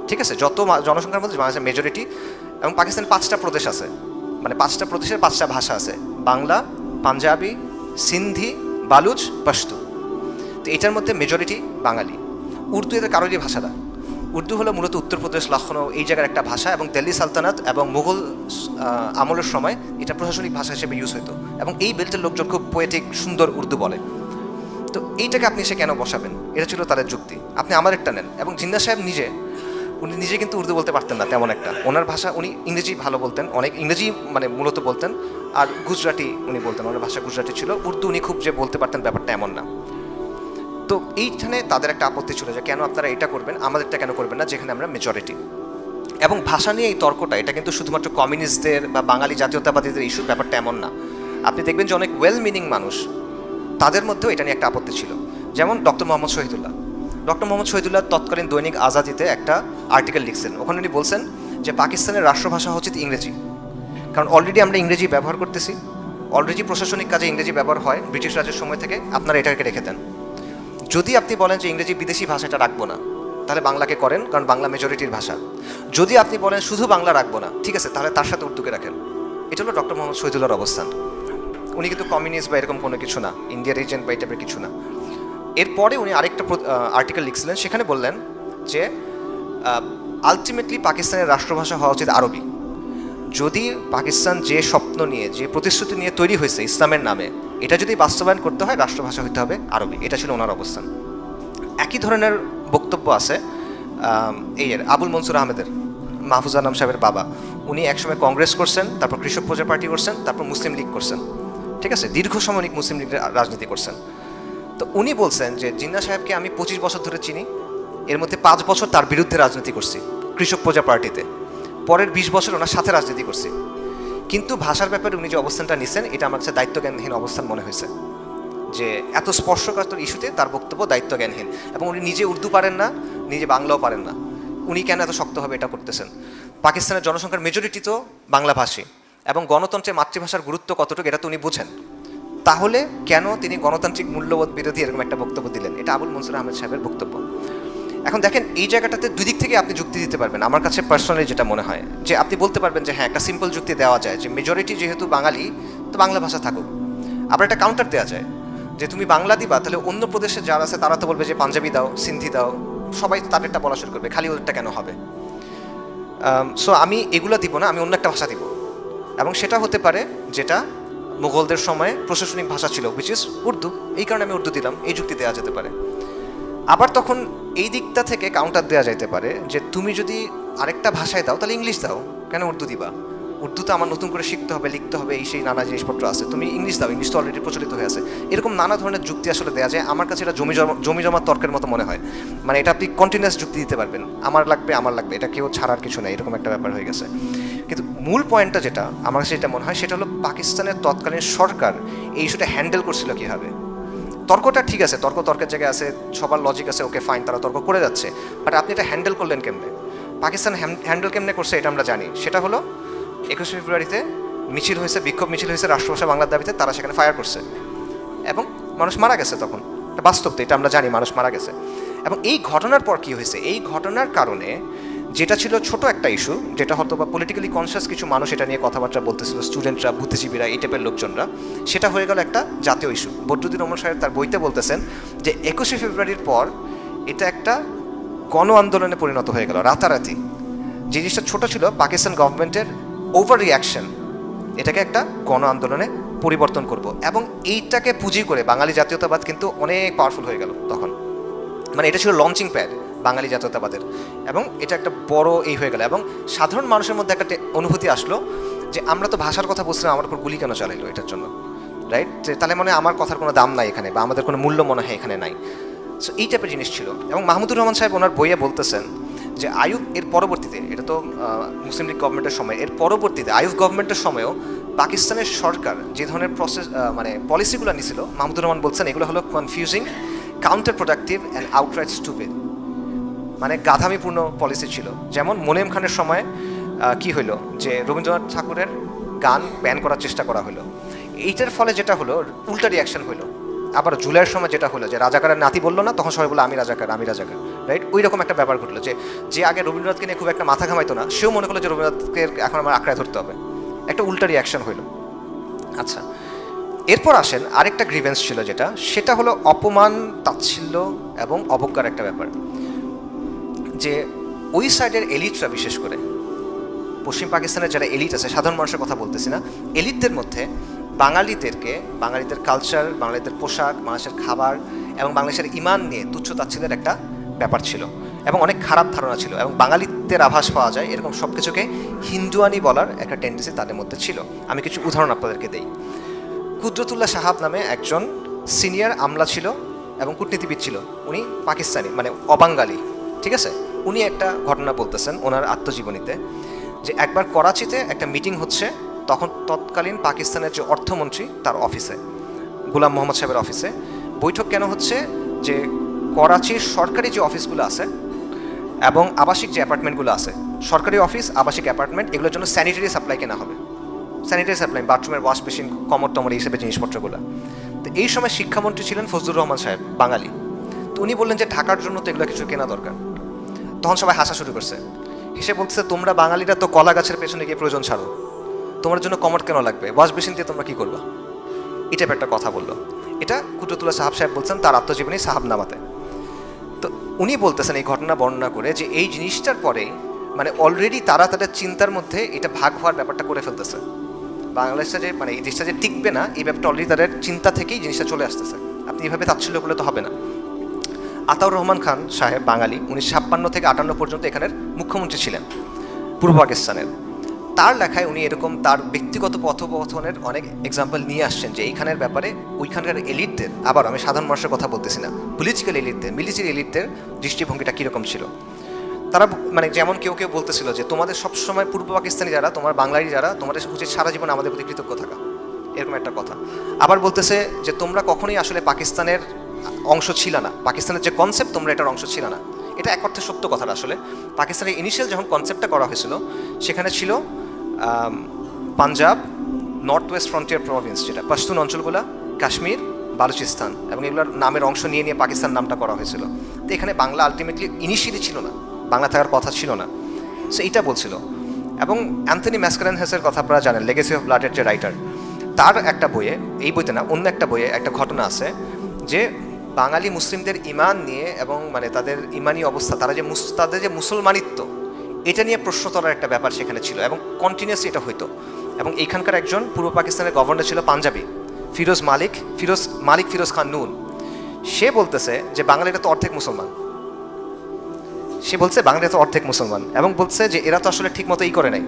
ঠিক আছে? যত জনসংখ্যার মধ্যে বাংলাদেশের মেজরিটি, এবং পাকিস্তান 5টা প্রদেশ আছে, মানে 5টা প্রদেশের 5টা ভাষা আছে, বাংলা, পাঞ্জাবি, সিন্ধি, বালুচ, পশতু। তো এটার মধ্যে মেজরিটি বাঙালি। উর্দু এদের কারোরই ভাষা না। উর্দু হলো মূলত উত্তরপ্রদেশ, লখনৌ, এই জায়গার একটা ভাষা, এবং দিল্লি সালতানাত এবং মুঘল আমলের সময় এটা প্রশাসনিক ভাষা হিসেবে ইউজ হতো, এবং এই বেল্টের লোকজন খুব পোয়েটিক, সুন্দর উর্দু বলে। তো এইটাকে আপনি সে কেন বসাবেন? এটা ছিল তাদের যুক্তি। আপনি আমাদেরটা নেন। এবং জিন্নাহ সাহেব উনি নিজে কিন্তু উর্দু বলতে পারতেন না তেমন একটা। ওনার ভাষা, উনি ইংরেজি ভালো বলতেন, অনেক ইংরেজি মানে মূলত বলতেন, আর গুজরাটি উনি বলতেন, ওনার ভাষা গুজরাটি ছিল। উর্দু উনি খুব যে বলতে পারতেন ব্যাপারটা এমন না। তো এইখানে তাদের একটা আপত্তি ছিল যে কেন আপনারা এটা করবেন, আমাদেরটা কেন করবেন না, যেখানে আমরা মেজরিটি। এবং ভাষা নিয়ে এই তর্কটা, এটা কিন্তু শুধুমাত্র কমিউনিস্টদের বা বাঙালি জাতীয়তাবাদীদের ইস্যু, ব্যাপারটা এমন না। আপনি দেখবেন যে অনেক ওয়েল মিনিং মানুষ, তাদের মধ্যেও এটা নিয়ে একটা আপত্তি ছিল। যেমন ডক্টর মোহাম্মদ শহীদুল্লাহ তৎকালীন দৈনিক আজাদিতে একটা আর্টিকেল লিখছেন। ওখানে উনি বলছেন যে পাকিস্তানের রাষ্ট্রভাষা হচ্ছে ইংরেজি, কারণ অলরেডি আমরা ইংরেজি ব্যবহার করতেছি, অলরেডি প্রশাসনিক কাজে ইংরেজি ব্যবহার হয় ব্রিটিশ রাজের সময় থেকে, আপনারা এটাকে রেখে দেন। যদি আপনি বলেন যে ইংরেজি বিদেশি ভাষা, এটা রাখবো না, তাহলে বাংলাকে করেন, কারণ বাংলা মেজরিটির ভাষা। যদি আপনি বলেন শুধু বাংলা রাখবো না, ঠিক আছে, তাহলে তার সাথে উর্দুকে রাখেন। এটা হলো ডক্টর মোহাম্মদ শহীদুল্লাহর অবস্থান। উনি কিন্তু কমিউনিস্ট বা এরকম কোনো কিছু না, ইন্ডিয়ার এজেন্ট বা এই টাইপের কিছু না। এরপরে উনি আরেকটা আর্টিকেল লিখছিলেন, সেখানে বললেন যে আলটিমেটলি পাকিস্তানের রাষ্ট্রভাষা হওয়া উচিত আরবি। যদি পাকিস্তান যে স্বপ্ন নিয়ে, যে প্রতিশ্রুতি নিয়ে তৈরি হয়েছে ইসলামের নামে, এটা যদি বাস্তবায়ন করতে হয়, রাষ্ট্রভাষা হতে হবে আরবি। এটা ছিল ওনার অবস্থান। একই ধরনের বক্তব্য আছে আবুল মনসুর আহমেদের, মাহফুজ আলম সাহেবের বাবা। উনি একসময় কংগ্রেস করছেন, তারপর কৃষক প্রজা পার্টি করছেন, তারপর মুসলিম লীগ করছেন, ঠিক আছে, দীর্ঘ সময় মুসলিম লীগের রাজনীতি করছেন। তো উনি বলছেন যে জিন্নাহ সাহেবকে আমি 25 বছর ধরে চিনি, এর মধ্যে 5 বছর তার বিরুদ্ধে রাজনীতি করছি কৃষক প্রজা পার্টিতে, পরের 20 বছর ওনার সাথে রাজনীতি করছি, কিন্তু ভাষার ব্যাপারে উনি যে অবস্থানটা নিছেন, এটা আমার কাছে দায়িত্বজ্ঞানহীন অবস্থান মনে হয়েছে। যে এত স্পর্শকাতর ইস্যুতে তার বক্তব্য দায়িত্বজ্ঞানহীন, এবং উনি নিজে উর্দু পারেন না, নিজে বাংলাও পারেন না, উনি কেন এত শক্তভাবে এটা করতেছেন? পাকিস্তানের জনসংখ্যার মেজরিটি তো বাংলাভাষী, এবং গণতন্ত্রের মাতৃভাষার গুরুত্ব কতটুকু এটা তো উনি বুঝেন। তাহলে কেন তিনি গণতান্ত্রিক মূল্যবোধ বিরোধী এরকম একটা বক্তব্য দিলেন? এটা আবুল মনসুর আহমেদ সাহেবের বক্তব্য। এখন দেখেন, এই জায়গাটাতে দুই দিক থেকে আপনি যুক্তি দিতে পারবেন। আমার কাছে পার্সোনালি যেটা মনে হয় যে আপনি বলতে পারবেন যে হ্যাঁ, একটা সিম্পল যুক্তি দেওয়া যায় যে মেজরিটি যেহেতু বাঙালি, তো বাংলা ভাষা থাকুক। আবার একটা কাউন্টার দেওয়া যায় যে তুমি বাংলা দিবা, তাহলে অন্য প্রদেশে যারা আছে তারা তো বলবে যে পাঞ্জাবি দাও, সিন্ধি দাও, সবাই তাদেরটা বলা শুরু করবে, খালি ওদেরটা কেন হবে? সো আমি এগুলো দিব না, আমি অন্য একটা ভাষা দিব, এবং সেটা হতে পারে যেটা মুঘলদের সময়ে প্রশাসনিক ভাষা ছিল, হুইচ ইজ উর্দু। এই কারণে আমি উর্দু দিলাম, এই যুক্তি দেওয়া যেতে পারে। আবার তখন এই দিকটা থেকে কাউন্টার দেওয়া যেতে পারে যে তুমি যদি আরেকটা ভাষায় দাও, তাহলে ইংলিশ দাও, কেন উর্দু দিবা? উর্দু তো আমার নতুন করে শিখতে হবে, লিখতে হবে, এই সেই নানা জিনিসপত্র আছে, তুমি ইংলিশ দাও, ইংলিশ তো অলরেডি প্রচলিত হয়ে আছে। এরকম নানা ধরনের যুক্তি আসলে দেওয়া যায়। আমার কাছে এটা জমি জমা তর্কের মতো মনে হয়। মানে এটা আপনি কন্টিনিউয়াস যুক্তি দিতে পারবেন, আমার লাগবে, এটা কেউ ছাড়ার কিছু নেই, এরকম একটা ব্যাপার হয়ে গেছে। কিন্তু মূল পয়েন্টটা যেটা আমার কাছে যেটা মনে হয়, সেটা হলো পাকিস্তানের তৎকালীন সরকার এই ইস্যুটা হ্যান্ডেল করছিল কীভাবে। তর্কটা ঠিক আছে, তর্কের জায়গায় আছে, সবার লজিক আছে, ওকে ফাইন, তারা তর্ক করে যাচ্ছে, বাট আপনি এটা হ্যান্ডেল করলেন কেমনে? পাকিস্তান হ্যান্ডেল কেমনে করছে এটা আমরা জানি। সেটা হলো 21শে ফেব্রুয়ারিতে মিছিল হয়েছে, বিক্ষোভ মিছিল হয়েছে রাষ্ট্রভাষা বাংলার দাবিতে, তারা সেখানে ফায়ার করছে এবং মানুষ মারা গেছে। তখন এটা বাস্তব, তো এটা আমরা জানি মানুষ মারা গেছে। এবং এই ঘটনার পর কী হয়েছে, এই ঘটনার কারণে যেটা ছিল ছোট একটা ইস্যু, যেটা হয়তো বা পলিটিক্যালি কনসিয়াস কিছু মানুষ এটা নিয়ে কথাবার্তা বলতেছিল, স্টুডেন্টরা, বুদ্ধিজীবীরা, এই টাইপের লোকজনরা, সেটা হয়ে গেল একটা জাতীয় ইস্যু। বদরুদ্দীন রহমান সাহেব তার বইতে বলতেছেন যে 21শে ফেব্রুয়ারির পর এটা একটা গণ আন্দোলনে পরিণত হয়ে গেল রাতারাতি। যে জিনিসটা ছোট ছিল, পাকিস্তান গভর্নমেন্টের ওভার রিয়াকশন, এটাকে একটা গণ আন্দোলনে পরিবর্তন করব, এবং এইটাকে পুঁজি করে বাঙালি জাতীয়তাবাদ কিন্তু অনেক পাওয়ারফুল হয়ে গেল তখন। মানে এটা ছিল লঞ্চিং প্যাড বাঙালি জাতীয়তাবাদের, এবং এটা একটা বড় এই হয়ে গেল। এবং সাধারণ মানুষের মধ্যে একটা অনুভূতি আসলো যে আমরা তো ভাষার কথা বলছিলাম, আমার উপর গুলি কেন চালাইলো এটার জন্য, রাইট? তাহলে মানে আমার কথার কোনো দাম নাই এখানে, বা আমাদের কোনো মূল্য মনে হয় এখানে নাই। সো এই টাইপের জিনিস ছিল। এবং মাহমুদুর রহমান সাহেব ওনার বইয়ে বলতেছেন যে আইয়ুব এর পরবর্তীতে, এটা তো মুসলিম লীগ গভর্নমেন্টের সময়, এর পরবর্তীতে আইয়ুব গভর্নমেন্টের সময়ও পাকিস্তানের সরকার যে ধরনের মানে পলিসিগুলো নিয়েছিল, মাহমুদুর রহমান বলছেন এগুলো হলো confusing, counter productive and outright stupid, মানে গাধামিপূর্ণ পলিসি ছিল। যেমন মোনেম খানের সময় কি হইলো, যে রবীন্দ্রনাথ ঠাকুরের গান ব্যান করার চেষ্টা করা হলো, এইটার ফলে যেটা হলো উল্টা রিয়াকশন হলো। আবার জুলাইয়ের সময় যেটা হলো, যে রাজাকারের নাতি বললো না, তখন সবাই বললো আমি রাজাকার, আমি রাজাকার, রাইট? ওই রকম একটা ব্যাপার ঘটলো, যে আগে রবীন্দ্রনাথকে নিয়ে খুব একটা মাথা ঘামাইতো না, সেও মনে করলো যে রবীন্দ্রনাথকে এখন আমার আঁকড়ায় ধরতে হবে, একটা উল্টা রিয়াকশন হইলো। আচ্ছা, এরপর আসেন আরেকটা গ্রিভেন্স ছিল, সেটা হলো অপমান, তাচ্ছিল্য এবং অবজ্ঞার একটা ব্যাপার। যে ওই সাইডের এলিটরা, বিশেষ করে পশ্চিম পাকিস্তানের যারা এলিট আছে, সাধারণ মানুষের কথা বলতেছি না, এলিটদের মধ্যে বাঙালিদের কালচার, বাঙালিদের পোশাক, বাংলাদেশের খাবার এবং বাংলাদেশের ইমান নিয়ে তুচ্ছ তাচ্ছিল্যের একটা ব্যাপার ছিল, এবং অনেক খারাপ ধারণা ছিল, এবং বাঙালিত্বের আভাস পাওয়া যায় এরকম সব কিছুকে হিন্দুয়ানি বলার একটা টেন্ডেন্সি তাদের মধ্যে ছিল। আমি কিছু উদাহরণ আপনাদেরকে দেই। কুদরতুল্লাহ সাহাব নামে একজন সিনিয়র আমলা ছিল এবং কূটনীতিবিদ ছিল, উনি পাকিস্তানি, মানে অবাঙ্গালি, ঠিক আছে? উনি একটা ঘটনা বলতেছেন ওনার আত্মজীবনীতে, যে একবার করাচিতে একটা মিটিং হচ্ছে, তখন তৎকালীন পাকিস্তানের যে অর্থমন্ত্রী তার অফিসে, গোলাম মোহাম্মদ সাহেবের অফিসে বৈঠক কেন হচ্ছে, যে করাচির সরকারি যে অফিসগুলো আছে এবং আবাসিক যে অ্যাপার্টমেন্টগুলো আছে, সরকারি অফিস, আবাসিক অ্যাপার্টমেন্ট, এগুলোর জন্য স্যানিটারি সাপ্লাই কেনা হবে, স্যানিটারি সাপ্লাই, বাথরুমের ওয়াশ মেশিন, কমর টমর, এই হিসেবে জিনিসপত্রগুলো। তো এই সময় শিক্ষামন্ত্রী ছিলেন ফজলুর রহমান সাহেব, বাঙালি। তো উনি বললেন যে ঢাকার জন্য তো এগুলো কিছু কেনা দরকার। তখন সবাই হাসা শুরু করছে, হেসে বলছে তোমরা বাঙালিরা তো কলা গাছের পেছনে গিয়ে প্রয়োজন ছাড়ো, তোমার জন্য কমর কেন লাগবে, ওয়াশ মেশিন দিয়ে তোমরা কী করবা, এই টাইপের একটা কথা বললো। এটা কুদরতুল্লাহ সাহেব বলছেন তার আত্মজীবনী সাহাবনামাতে। তো উনি বলতেছেন এই ঘটনা বর্ণনা করে, যে এই জিনিসটার পরে মানে অলরেডি তারা তাদের চিন্তার মধ্যে এটা ভাগ হওয়ার ব্যাপারটা করে ফেলতেছে। বাংলাদেশটা যে মানে এই দেশটা যে টিকবে না, এই ব্যাপারটা অলরেডি তাদের চিন্তা থেকেই জিনিসটা চলে আসতেছে। আপনি এইভাবে তাচ্ছিল্য করলে তো হবে না। আতাউর রহমান খান সাহেব, বাঙালি, 1956 থেকে 58 পর্যন্ত এখানের মুখ্যমন্ত্রী ছিলেন পূর্ব পাকিস্তানের। তার লেখায় উনি এরকম তার ব্যক্তিগত পথোপথনের অনেক এক্সাম্পল নিয়ে আসছেন, যে এইখানের ব্যাপারে ওইখানকার এলিটদের, আবার আমি সাধারণ মানুষের কথা বলতেছি না, পলিটিক্যাল এলিটদের, মিলিটারি এলিটদের দৃষ্টিভঙ্গিটা কীরকম ছিল। তারা মানে যেমন কেউ কেউ বলতেছিল যে তোমাদের সবসময় পূর্ব পাকিস্তানি যারা, তোমার বাঙালি যারা, তোমাদের উচিত সারা জীবন আমাদের প্রতি কৃতজ্ঞ থাকা, এরকম একটা কথা। আবার বলতেছে যে তোমরা কখনোই আসলে পাকিস্তানের অংশ ছিল না, পাকিস্তানের যে কনসেপ্ট তোমরা এটার অংশ ছিল না। এটা এক অর্থে সত্য কথাটা। আসলে পাকিস্তানের ইনিশিয়াল যখন কনসেপ্টটা করা হয়েছিল, সেখানে ছিল Punjab, north West frontier Province, যেটা পশতুন অঞ্চলগুলো, কাশ্মীর, বালুচিস্তান, এবং এগুলোর নামের অংশ নিয়ে নিয়ে পাকিস্তান নামটা করা হয়েছিল। তো এখানে বাংলা আলটিমেটলি ইনিশিয়ালি ছিল না, বাংলা থাকার কথা ছিল না। সো এইটা বলছিল। এবং অ্যান্থনি ম্যাসকারেনহাসের কথা আপনারা জানেন, লেগেসি অফ ব্লাডের যে রাইটার, তার একটা বইয়ে, এই বইতে না অন্য একটা বইয়ে একটা ঘটনা আছে, যে বাঙালি মুসলিমদের ইমান নিয়ে এবং মানে তাদের ইমানি অবস্থা, তাদের যে মুসলমানিত্ব, এটা নিয়ে প্রশ্ন তোলার একটা ব্যাপার সেখানে ছিল, এবং কন্টিনিউয়াসলি এটা হইতো। এবং এইখানকার একজন পূর্ব পাকিস্তানের গভর্নর ছিল পাঞ্জাবি, ফিরোজ খান নুন। সে বলতেছে যে বাঙালিরা তো অর্ধেক মুসলমান, এবং বলছে যে এরা তো আসলে ঠিক মতো করে নাই,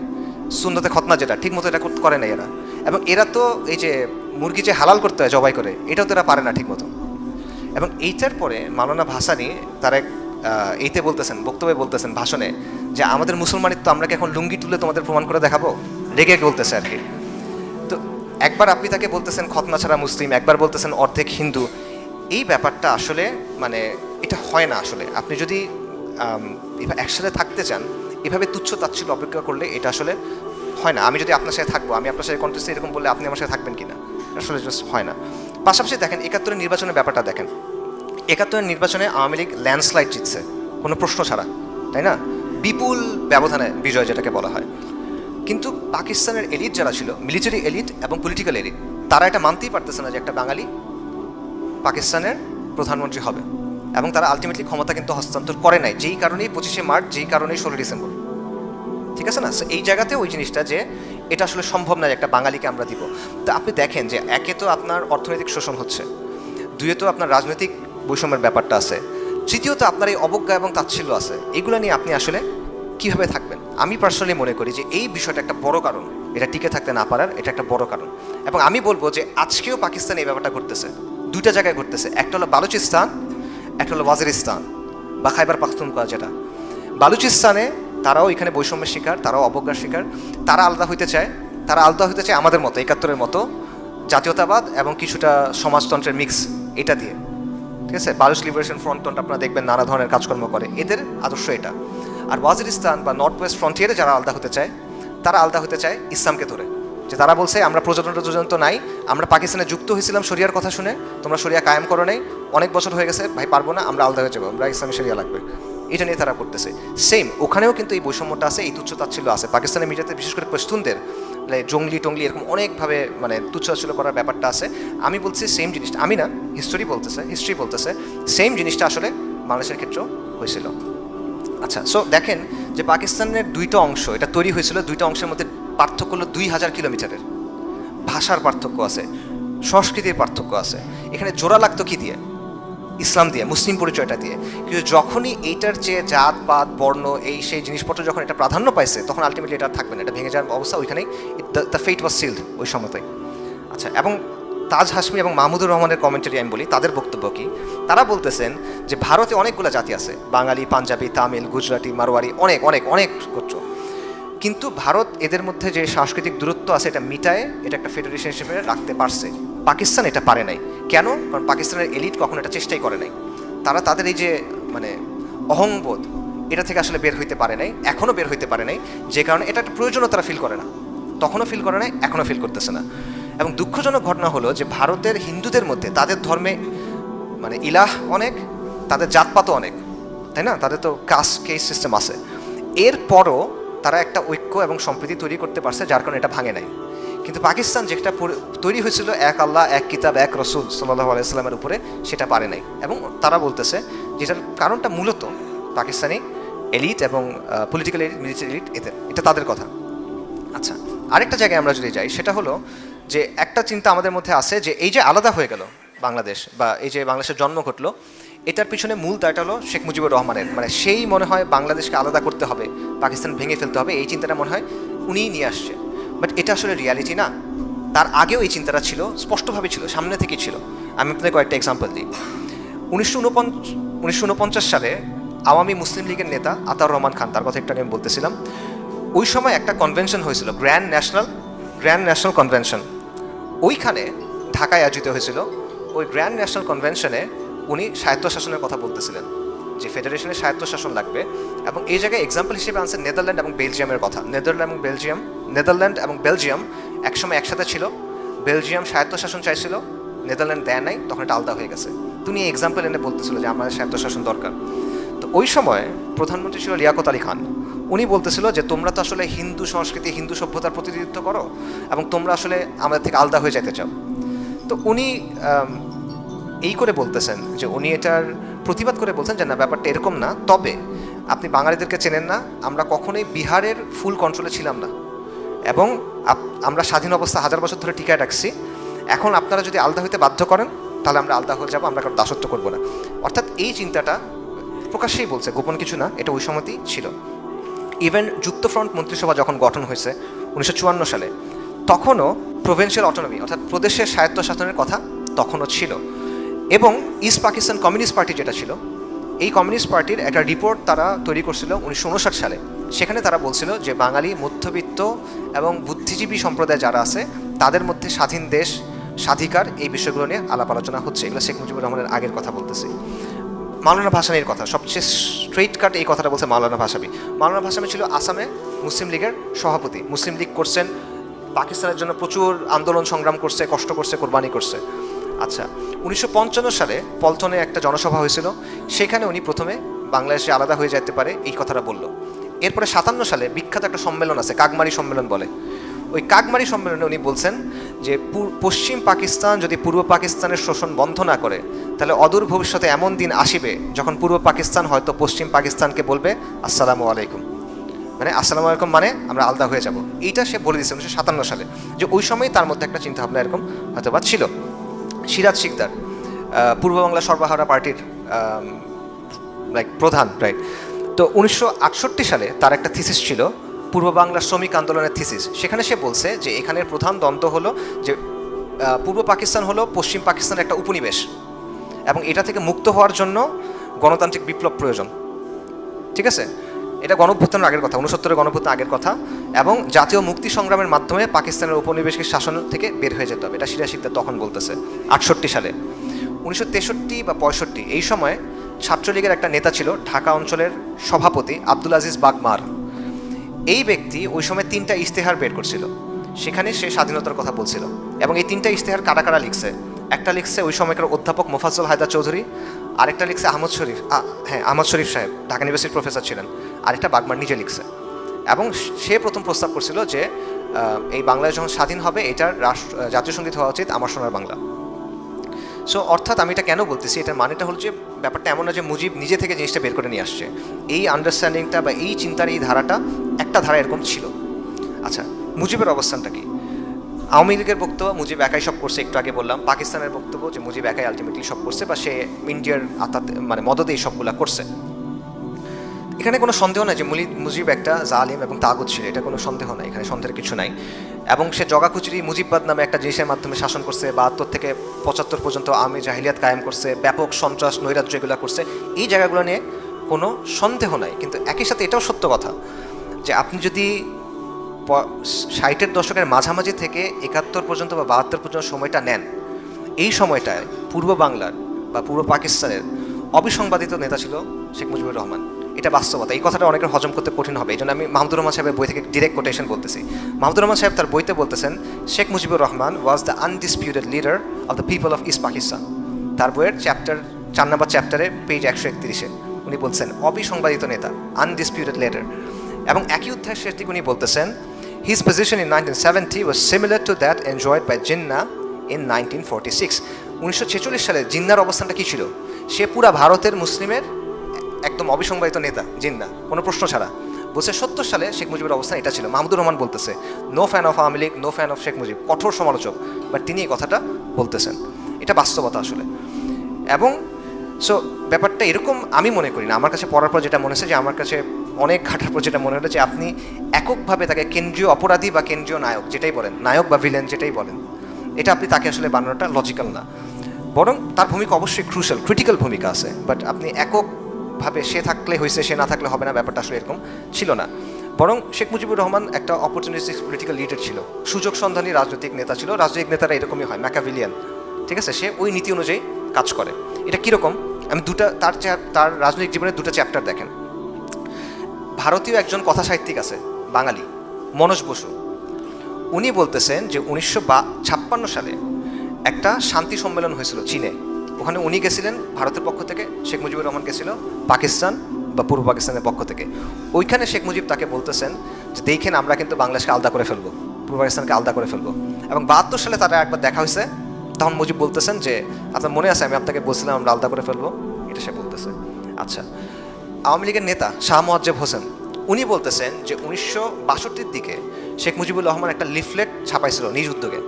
সুন্নতে খতনা যেটা ঠিক মতো এটা করে নাই এরা, এবং এরা তো এই যে মুরগি যে হালাল করতে হয় জবাই করে, এটাও তো এরা পারে না ঠিক মতো। এবং এইটার পরে মাওলানা ভাসানী তার এক এইতে বলতেছেন, বক্তব্যে বলতেছেন, ভাষণে, যে আমাদের মুসলমানিত্ব আমরা কি এখন লুঙ্গি তুলে তোমাদের প্রমাণ করে দেখাবো, রেগে বলতেছে আর কি। তো একবার আপনি তাকে বলতেছেন খতনা ছাড়া মুসলিম, একবার বলতেছেন অর্ধেক হিন্দু। এই ব্যাপারটা আসলে মানে এটা হয় না। আসলে আপনি যদি একসাথে থাকতে চান, এভাবে তুচ্ছ তাচ্ছিল্য অপেক্ষা করলে এটা আসলে হয় না। আমি যদি আপনার সাথে থাকবো, আমি আপনার সাথে কন্টেস্টে এরকম বললে আপনি আমার সাথে থাকবেন কিনা, আসলে জাস্ট হয় না। পাশাপাশি দেখেন 71-এর নির্বাচনের ব্যাপারটা দেখেন, 71-এর নির্বাচনে আওয়ামী লীগ ল্যান্ডস্লাইড জিতছে কোনো প্রশ্ন ছাড়া, তাই না? বিপুল ব্যবধানে বিজয় যেটাকে বলা হয়। কিন্তু পাকিস্তানের এলিট যারা ছিল, মিলিটারি এলিট এবং পলিটিক্যাল এলিট, তারা এটা মানতেই পারতেছে না যে একটা বাঙালি পাকিস্তানের প্রধানমন্ত্রী হবে, এবং তারা আলটিমেটলি ক্ষমতা কিন্তু হস্তান্তর করে নাই, যেই কারণেই 25শে মার্চ, যেই কারণেই 16 ডিসেম্বর। ঠিক আছে না? এই জায়গাতে ওই জিনিসটা যে এটা আসলে সম্ভব না যে একটা বাঙালিকে আমরা দিব। তো আপনি দেখেন যে একে তো আপনার অর্থনৈতিক শোষণ হচ্ছে, দুয়ে তো আপনার রাজনৈতিক বৈষম্যের ব্যাপারটা আছে, তৃতীয়ত আপনার এই অবজ্ঞা এবং তাচ্ছিল্য আছে। এগুলো নিয়ে আপনি আসলে কীভাবে থাকবেন? আমি পার্সোনালি মনে করি যে এই বিষয়টা একটা বড় কারণ, এটা টিকে থাকতে না পারার, এটা একটা বড় কারণ। এবং আমি বলবো যে আজকেও পাকিস্তান এই ব্যাপারটা ঘটতেছে, দুইটা জায়গায় ঘটতেছে। একটা হলো বালুচিস্তান, একটা হলো ওয়াজিরিস্তান বা খাইবার পাখতুনখোয়া যেটা। বালুচিস্তানে তারাও এখানে বৈষম্যের শিকার, তারাও অবজ্ঞার শিকার, তারা আলাদা হইতে চায়, তারা আলাদা হইতে চায় আমাদের মতো 71-এর মতো জাতীয়তাবাদ এবং কিছুটা সমাজতন্ত্রের মিক্স এটা দিয়ে। ঠিক আছে? বালুচ লিবারেশন ফ্রন্ট আপনারা দেখবেন নানা ধরনের কাজকর্ম করে, এদের আদর্শ এটা। আর ওয়াজিরিস্তান বা নর্থ ওয়েস্ট ফ্রন্টিয়ারে যারা আলাদা হতে চায়, তারা আলাদা হতে চায় ইসলামকে ধরে, যে তারা বলছে আমরা প্রজাতন্ত্র তো নাই, আমরা পাকিস্তানে যুক্ত হয়েছিলাম শরিয়ার কথা শুনে, তোমরা শরিয়া কায়েম করো নাই, অনেক বছর হয়ে গেছে ভাই, পারবো না, আমরা আলাদা হয়ে যাবো, আমরা ইসলামী শরিয়া লাগবে, এটা নিয়ে তারা করতেছে। সেম ওখানেও কিন্তু এই বৈষম্যটা আছে, এই তুচ্ছতাচ্ছিল্য আছে। পাকিস্তানের মিডিয়াতে বিশেষ করে পশতুনদের জঙ্গলি টঙ্গলি এরকম অনেকভাবে মানে তুচ্ছতাচ্ছিল্য করার ব্যাপারটা আছে। আমি বলছি সেম জিনিসটা, আমি না, হিস্ট্রি বলতেছে সেম জিনিসটা আসলে বাংলাদেশের ক্ষেত্রেও হয়েছিল। আচ্ছা, সো দেখেন যে পাকিস্তানের দুইটা অংশ, এটা তৈরি হয়েছিল, দুইটা অংশের মধ্যে পার্থক্য হলো 2000 কিলোমিটারের। ভাষার পার্থক্য আছে, সংস্কৃতির পার্থক্য আছে। এখানে জোড়া লাগতো কি দিয়ে? ইসলাম দিয়ে, মুসলিম পরিচয়টা দিয়ে। কিন্তু যখনই এইটার চেয়ে জাত পাত বর্ণ এই সেই জিনিসপত্র যখন এটা প্রাধান্য পাইছে, তখন আলটিমেটলি এটা থাকবে না, এটা ভেঙে যাওয়ার অবস্থা ওইখানেই, দ্য ফেট ওয়াজ সিলড ওই সময়তেই। আচ্ছা, এবং তাজ হাশমি এবং মাহমুদুর রহমানের কমেন্টারি আমি বলি, তাদের বক্তব্য কি? তারা বলতেছেন যে ভারতে অনেকগুলো জাতি আছে, বাঙালি, পাঞ্জাবি, তামিল, গুজরাটি, মারোয়ারি, অনেক অনেক অনেক গোত্র, কিন্তু ভারত এদের মধ্যে যে সাংস্কৃতিক দূরত্ব আছে এটা মিটায়, এটা একটা ফেডারেশন হিসেবে রাখতে পারছে। পাকিস্তান এটা পারে নাই। কেন? কারণ পাকিস্তানের এলিট কখনো এটা চেষ্টাই করে নাই। তারা তাদের এই যে মানে অহংবোধ, এটা থেকে আসলে বের হইতে পারে নাই, এখনও বের হইতে পারে নাই, যে কারণে এটা একটা প্রয়োজনও তারা ফিল করে না, তখনও ফিল করে নাই, এখনও ফিল করতেছে না। এবং দুঃখজনক ঘটনা হলো যে ভারতের হিন্দুদের মধ্যে তাদের ধর্মে মানে ইলাহ অনেক, তাদের জাতপাতও অনেক, তাই না? তাদের তো কাস্ট কেস সিস্টেম আছে। এরপরও তারা একটা ঐক্য এবং সম্প্রীতি তৈরি করতে পারছে, যার কারণে এটা ভাঙে নাই। কিন্তু পাকিস্তান যেটা তৈরি হয়েছিল এক আল্লাহ, এক কিতাব, এক রসুল সাল্লাল্লাহু আলাইহি সাল্লামের উপরে, সেটা পারে নাই। এবং তারা বলতেছে যেটার কারণটা মূলত পাকিস্তানি এলিট এবং পলিটিক্যাল এলিট, মিলিটারি এলিট, এটা তাদের কথা। আচ্ছা, আরেকটা জায়গায় আমরা যদি যাই, সেটা হলো যে একটা চিন্তা আমাদের মধ্যে আছে যে এই যে আলাদা হয়ে গেল বাংলাদেশ, বা এই যে বাংলাদেশের জন্ম ঘটলো, এটার পিছনে মূল দায়টা হলো শেখ মুজিবুর রহমানের। মানে সেই মনে হয় বাংলাদেশকে আলাদা করতে হবে, পাকিস্তান ভেঙে ফেলতে হবে, এই চিন্তাটা মনে হয় উনিই নিয়ে আসছে। বাট এটা আসলে রিয়ালিটি না। তার আগেও এই চিন্তাটা ছিল, স্পষ্টভাবে ছিল, সামনে থেকেই ছিল। আমি আপনাদের কয়েকটা এক্সাম্পল দিই। 1949 সালে আওয়ামী মুসলিম লীগের নেতা আতাউর রহমান খান, তার কথা একটু আমি বলতেছিলাম, ওই সময় একটা কনভেনশন হয়েছিল, গ্র্যান্ড ন্যাশনাল কনভেনশন, ওইখানে ঢাকায় আয়োজিত হয়েছিল। ওই গ্র্যান্ড ন্যাশনাল কনভেনশনে উনি স্বায়ত্তশাসনের কথা বলতেছিলেন, যে ফেডারেশনের স্বায়ত্তশাসন লাগবে। এবং এই জায়গায় এক্সাম্পল হিসেবে আনছে নেদারল্যান্ড এবং বেলজিয়ামের কথা। নেদারল্যান্ড এবং বেলজিয়াম একসময় একসাথে ছিল, বেলজিয়াম স্বায়ত্তশাসন চাইছিল, নেদারল্যান্ড দেয় নাই, তখন এটা আলাদা হয়ে গেছে। তুমি এই এক্সাম্পল এনে বলতেছিল যে আমাদের স্বায়ত্তশাসন দরকার। তো ওই সময় প্রধানমন্ত্রী ছিল লিয়াকত আলী খান। উনি বলতেছিল যে তোমরা তো আসলে হিন্দু সংস্কৃতি, হিন্দু সভ্যতার প্রতিনিধিত্ব করো, এবং তোমরা আসলে আমাদের থেকে আলাদা হয়ে যেতে চাও। তো উনি এই করে বলতেছেন যে উনি এটার প্রতিবাদ করে বলছেন যে না, ব্যাপারটা এরকম না, তবে আপনি বাঙালিদেরকে চেনেন না, আমরা কখনোই বিহারের ফুল কন্ট্রোলে ছিলাম না, এবং আমরা স্বাধীন অবস্থা 1000 বছর ধরে টিকায় রাখছি। এখন আপনারা যদি আলাদা হইতে বাধ্য করেন, তাহলে আমরা আলাদা হয়ে যাবো, আমরা কারো দাসত্ব করবো না। অর্থাৎ এই চিন্তাটা প্রকাশ্যেই বলছে, গোপন কিছু না, এটা ওই সময়তেই ছিল। ইভেন যুক্তফ্রন্ট মন্ত্রিসভা যখন গঠন হয়েছে 1954 সালে, তখনও প্রভিন্সিয়াল অটোনমি অর্থাৎ প্রদেশের স্বায়ত্তশাসনের কথা তখনও ছিল। এবং ইস্ট পাকিস্তান কমিউনিস্ট পার্টি যেটা ছিল, এই কমিউনিস্ট পার্টির একটা রিপোর্ট তারা তৈরি করছিল 1959 সালে। সেখানে তারা বলছিল যে বাঙালি মধ্যবিত্ত এবং বুদ্ধিজীবী সম্প্রদায় যারা আছে, তাদের মধ্যে স্বাধীন দেশ, স্বাধিকার, এই বিষয়গুলো নিয়ে আলাপ আলোচনা হচ্ছে। এগুলো শেখ মুজিবুর রহমানের আগের কথা বলতেছি। মাওলানা ভাসানীর কথা, সবচেয়ে স্ট্রেইট কাট এই কথাটা বলছে মাওলানা ভাসানী ছিল আসামে মুসলিম লীগের সভাপতি, মুসলিম লীগ করছেন, পাকিস্তানের জন্য প্রচুর আন্দোলন সংগ্রাম করছে, কষ্ট করছে, কোরবানি করছে। আচ্ছা, 1955 সালে পল্টনে একটা জনসভা হয়েছিল, সেখানে উনি প্রথমে বাংলাদেশে আলাদা হয়ে যেতে পারে এই কথাটা বলল। এরপরে 57 সালে বিখ্যাত একটা সম্মেলন আছে, কাকমারি সম্মেলন বলে। ওই কাকমারি সম্মেলনে উনি বলছেন যে পশ্চিম পাকিস্তান যদি পূর্ব পাকিস্তানের শোষণ বন্ধ না করে, তাহলে অদূর ভবিষ্যতে এমন দিন আসিবে যখন পূর্ব পাকিস্তান হয়তো পশ্চিম পাকিস্তানকে বলবে আসসালামু আলাইকুম, মানে আসসালামু আলাইকুম মানে আমরা আলাদা হয়ে যাব। এইটা সে বলে দিয়েছে 1957 সালে, যে ওই সময় তার মধ্যে একটা চিন্তাভাবনা এরকম হয়তো বা ছিল। সিরাজ শিকদার, পূর্ব বাংলা সর্বহারা পার্টির প্রধান, রাইট। তো 1968 সালে তার একটা থিসিস ছিল, পূর্ব বাংলার শ্রমিক আন্দোলনের থিসিস। সেখানে সে বলছে যে এখানের প্রধান দ্বন্দ্ব হলো যে পূর্ব পাকিস্তান হলো পশ্চিম পাকিস্তানের একটা উপনিবেশ, এবং এটা থেকে মুক্ত হওয়ার জন্য গণতান্ত্রিক বিপ্লব প্রয়োজন। ঠিক আছে, এটা গণঅভ্যুত্থানের আগের কথা, 69-এর গণঅভ্যুত্থানের আগের কথা, এবং জাতীয় মুক্তি সংগ্রামের মাধ্যমে পাকিস্তানের উপনিবেশিক শাসন থেকে বের হয়ে যেতে হবে, এটা সিরাজ শিকদার তখন বলতেছে 68 সালে। 1963 বা 65 এই সময় ছাত্রলীগের একটা নেতা ছিল, ঢাকা অঞ্চলের সভাপতি আব্দুল আজিজ বাগমার। এই ব্যক্তি ওই সময় 3টা ইশতেহার বের করছিল, সেখানে সে স্বাধীনতার কথা বলছিল। এবং এই 3টা ইশতেহার কারা কারা লিখছে, একটা লিখছে ওই সময়কার অধ্যাপক মোফাজ্জল হায়দার চৌধুরী, আরেকটা লিখছে আহমদ শরীফ, আহমদ শরীফ সাহেব ঢাকা ইউনিভার্সিটির প্রফেসর ছিলেন, আরেকটা বাগমার নিজে লিখছে। এবং সে প্রথম প্রস্তাব করছিল যে এই বাংলাদেশ যখন স্বাধীন হবে, এটার জাতীয় সঙ্গীত হওয়া উচিত আমার সোনার বাংলা। সো অর্থাৎ আমি এটা কেন বলতেছি, এটার মানেটা হলো যে ব্যাপারটা এমন না যে মুজিব নিজে থেকে জিনিসটা বের করে নিয়ে আসছে। এই আন্ডারস্ট্যান্ডিংটা বা এই চিন্তার এই ধারাটা একটা ধারা এরকম ছিল। আচ্ছা, মুজিবের অবস্থানটা কি? আওয়ামী লীগের বক্তব্য মুজিব একাই সব করছে, একটু আগে বললাম। পাকিস্তানের বক্তব্য যে মুজিব একাই আলটিমেটলি সব করছে, বা সে ইন্ডিয়ার মানে মদদে এই সবগুলা করছে। এখানে কোনো সন্দেহ নাই যে মুজিব একটা জালিম এবং তাগুত ছিল, এটা কোনো সন্দেহ নাই, এখানে সন্দেহের কিছু নাই। এবং সে জগাকুচুরি মুজিববাদ নামে একটা জিনিসের মাধ্যমে শাসন করছে, 72 থেকে 75 পর্যন্ত আওয়ামী জাহিলিয়াত কায়েম করছে, ব্যাপক সন্ত্রাস নৈরাজ্য এগুলো করছে, এই জায়গাগুলো নিয়ে কোনো সন্দেহ নাই। কিন্তু একই সাথে এটাও সত্য কথা যে আপনি যদি 60-এর দশকের মাঝামাঝি থেকে 71 পর্যন্ত বা 72 পর্যন্ত সময়টা নেন, এই সময়টায় পূর্ব বাংলার বা পূর্ব পাকিস্তানের অবিসংবাদিত নেতা ছিল শেখ মুজিবুর রহমান। এটা বাস্তবতা, এই কথাটা অনেকের হজম করতে কঠিন হবে, এই জন্য আমি মাহমুদুর রহমান সাহেবের বই থেকে ডিরেক্ট কোটেশন বলতেছি। মাহমুদুর রহমান সাহেব তার বইতে বলতেছেন, Sheikh Mujibur Rahman was the undisputed leader of the people of east Pakistan. তার বইয়ের চ্যাপ্টার 4 নম্বর চ্যাপ্টারে পেজ 131-এ উনি বলছেন অবিসংবাদিত নেতা, আনডিসপিউটেড লিডার। এবং একই অধ্যায়ের শেষ দিকে উনি বলতেছেন, his position in 1970 was similar to that enjoyed by Jinnah in 1946. 1946 সালে জিন্নার অবস্থানটা কী ছিল? সে পুরা ভারতের মুসলিমের একদম অবিসংবাদিত নেতা জিন্না, কোনো প্রশ্ন ছাড়া। বলছে 70 সালে শেখ মুজিবের অবস্থান এটা ছিল। মাহমুদুর রহমান বলতেছে no fan of Awami League, no fan of Sheikh Mujib, কঠোর সমালোচক, বাট তিনি এই কথাটা বলতেছেন। এটা বাস্তবতা আসলে। এবং সো ব্যাপারটা এরকম আমি মনে করি না, আমার কাছে পড়ার পর যেটা মনে হচ্ছে, যে আমার কাছে অনেক ঘাটার পর যেটা মনে হলো, যে আপনি এককভাবে তাকে কেন্দ্রীয় অপরাধী বা কেন্দ্রীয় নায়ক যেটাই বলেন, নায়ক বা ভিলেন যেটাই বলেন, এটা আপনি তাকে আসলে বানানোটা লজিক্যাল না। বরং তার ভূমিকা অবশ্যই ক্রিটিক্যাল ভূমিকা আছে, বাট আপনি এককভাবে সে থাকলে হয়েছে, সে না থাকলে হবে না, ব্যাপারটা আসলে এরকম ছিল না। বরং শেখ মুজিবুর রহমান একটা অপরচুনিস্টিক পলিটিক্যাল লিডার ছিল, সুযোগ সন্ধানী রাজনৈতিক নেতা ছিল। রাজনৈতিক নেতারা এরকমই হয়, ম্যাকাভিলিয়ান, ঠিক আছে? সে ওই নীতি অনুযায়ী কাজ করে। এটা কীরকম, আমি তার রাজনৈতিক জীবনের 2টা চ্যাপ্টার দেখেন। ভারতীয় একজন কথা সাহিত্যিক আছে বাঙালি, মনোজ বসু, উনি বলতেছেন যে 1956 সালে একটা শান্তি সম্মেলন হয়েছিল চীনে, ওখানে উনি গেছিলেন ভারতের পক্ষ থেকে, শেখ মুজিবুর রহমান গেছিল পাকিস্তান বা পূর্ব পাকিস্তানের পক্ষ থেকে। ওইখানে শেখ মুজিব তাকে বলতেছেন যে দেখেন আমরা কিন্তু বাংলাদেশকে আলাদা করে ফেলবো, পূর্ব পাকিস্তানকে আলাদা করে ফেলবো। এবং 72 সালে তারা একবার দেখা হয়েছে, তখন মুজিব বলতেছেন যে আপনার মনে আছে আমি আপনাকে বলছিলাম আমরা আলাদা করে ফেলবো, এটা সে বলতেছে। আচ্ছা, আওয়ামী লীগের নেতা শাহ মোয়াজ্জেব হোসেন, উনি বলতেছেন যে 1962-র দিকে শেখ মুজিবুর রহমান একটা লিফলেট ছাপাইছিল নিজ উদ্যোগে,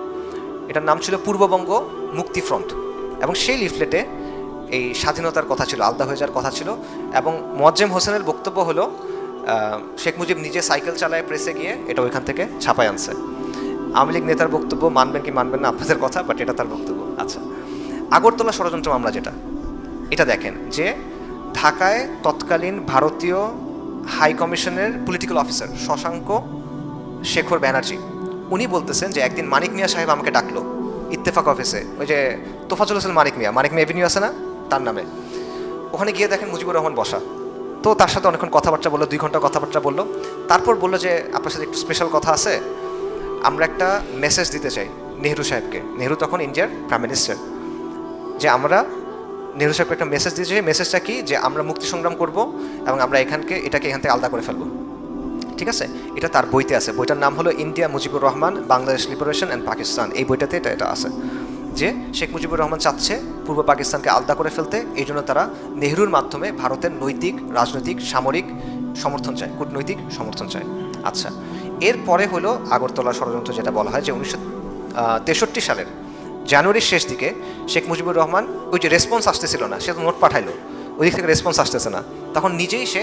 এটার নাম ছিল পূর্ববঙ্গ মুক্তি ফ্রন্ট। এবং সেই লিফলেটে এই স্বাধীনতার কথা ছিল, আলাদা হয়ে যাওয়ার কথা ছিল। এবং মোয়াজ্জেম হোসেনের বক্তব্য হলো শেখ মুজিব নিজে সাইকেল চালায় প্রেসে গিয়ে এটা ওইখান থেকে ছাপাই আনছে। আওয়ামী লীগ নেতার বক্তব্য মানবেন কি মানবেন না আপনাদের কথা, বাট এটা তার বক্তব্য। আচ্ছা, আগরতলা ষড়যন্ত্র মামলা যেটা, এটা দেখেন যে ঢাকায় তৎকালীন ভারতীয় হাই কমিশনের পলিটিক্যাল অফিসার শশাঙ্ক শেখর ব্যানার্জি, উনি বলতেছেন যে একদিন মানিক মিয়া সাহেব আমাকে ডাকলো ইত্তেফাক অফিসে, ওই যে তোফাজুল হোসেন মানিক মিয়া এভিনিউ আছে না, তার নামে। ওখানে গিয়ে দেখেন মুজিবুর রহমান বসা, তো তার সাথে অনেকক্ষণ কথাবার্তা বললো, 2 ঘন্টা কথাবার্তা বললো। তারপর বললো যে আপনার সাথে একটু স্পেশাল কথা আছে, আমরা একটা মেসেজ দিতে চাই নেহরু সাহেবকে। নেহরু তখন ইন্ডিয়ার প্রাইম মিনিস্টার। যে আমরা নেহরু সাহেবকে একটা মেসেজ দিতে চাই। মেসেজটা কি? যে আমরা মুক্তি সংগ্রাম করব এবং আমরা এটাকে এখান থেকে আলাদা করে ফেলবো। ঠিক আছে, এটা তার বইতে আছে। বইটার নাম হলো India Mujibur Rahman, Bangladesh liberation and Pakistan. এই বইটাতে এটা আছে যে শেখ মুজিবুর রহমান চাচ্ছে পূর্ব পাকিস্তানকে আলাদা করে ফেলতে। এই জন্য তারা নেহরুর মাধ্যমে ভারতের নৈতিক, রাজনৈতিক, সামরিক সমর্থন চায়, কূটনৈতিক সমর্থন চায়। আচ্ছা, এরপরে হলো আগরতলা ষড়যন্ত্র, যেটা বলা হয় যে 1963 সালের জানুয়ারির শেষ দিকে শেখ মুজিবুর রহমান, ওই যে রেসপন্স আসতেছিল না, সে তো নোট পাঠাইলো, ওই দিক থেকে রেসপন্স আসতেছে না, তখন নিজেই সে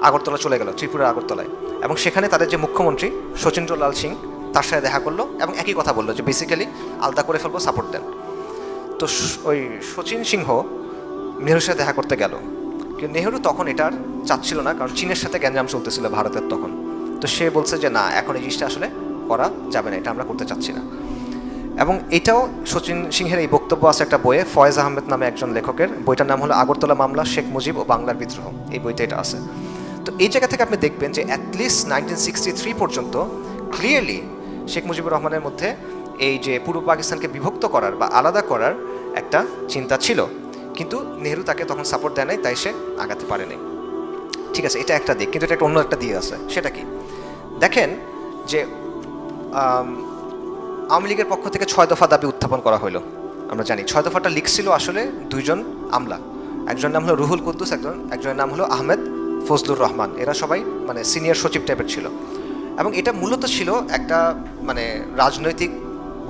আগরতলা চলে গেল, ত্রিপুরার আগরতলায়। এবং সেখানে তাদের যে মুখ্যমন্ত্রী শচীন্দ্রলাল সিং, তার সাথে দেখা করলো এবং একই কথা বললো যে বেসিক্যালি আলাদা করে ফেলবো, সাপোর্ট দেন। তো ওই শচীন সিংহ নেহরুর সাথে দেখা করতে গেল, কিন্তু নেহরু তখন এটার চাচ্ছিল না, কারণ চীনের সাথে গ্যাঞ্জাম চলতেছিল ভারতের তখন। তো সে বলছে যে না, এখন এই জিনিসটা আসলে করা যাবে না, এটা আমরা করতে চাচ্ছি না। এবং এটাও শচীন সিংহের এই বক্তব্য আছে একটা বইয়ে, ফয়েজ আহমেদ নামে একজন লেখকের। বইটার নাম হলো আগরতলা মামলা, শেখ মুজিব ও বাংলার বিদ্রোহ। এই বইতে এটা আছে। তো এই জায়গা থেকে আপনি দেখবেন যে অ্যাটলিস্ট 1963 পর্যন্ত ক্লিয়ারলি শেখ মুজিবুর রহমানের মধ্যে এই যে পূর্ব পাকিস্তানকে বিভক্ত করার বা আলাদা করার একটা চিন্তা ছিল, কিন্তু নেহরু তাকে তখন সাপোর্ট দেয় নাই, তাই সে আগাতে পারেনি। ঠিক আছে, এটা একটা দিক, কিন্তু এটা একটা অন্য একটা দিক আছে। সেটা কি? দেখেন যে আওয়ামী লীগের পক্ষ থেকে 6 দফা দাবি উত্থাপন করা হলো। আমরা জানি 6 দফাটা লিখছিল আসলে 2 জন আমলা, একজনের নাম হলো রুহুল কুদ্দুস, একজনের নাম হলো আহমেদ ফজলুর রহমান। এরা সবাই মানে সিনিয়র সচিব টাইপের ছিল। এবং এটা মূলত ছিল একটা মানে রাজনৈতিক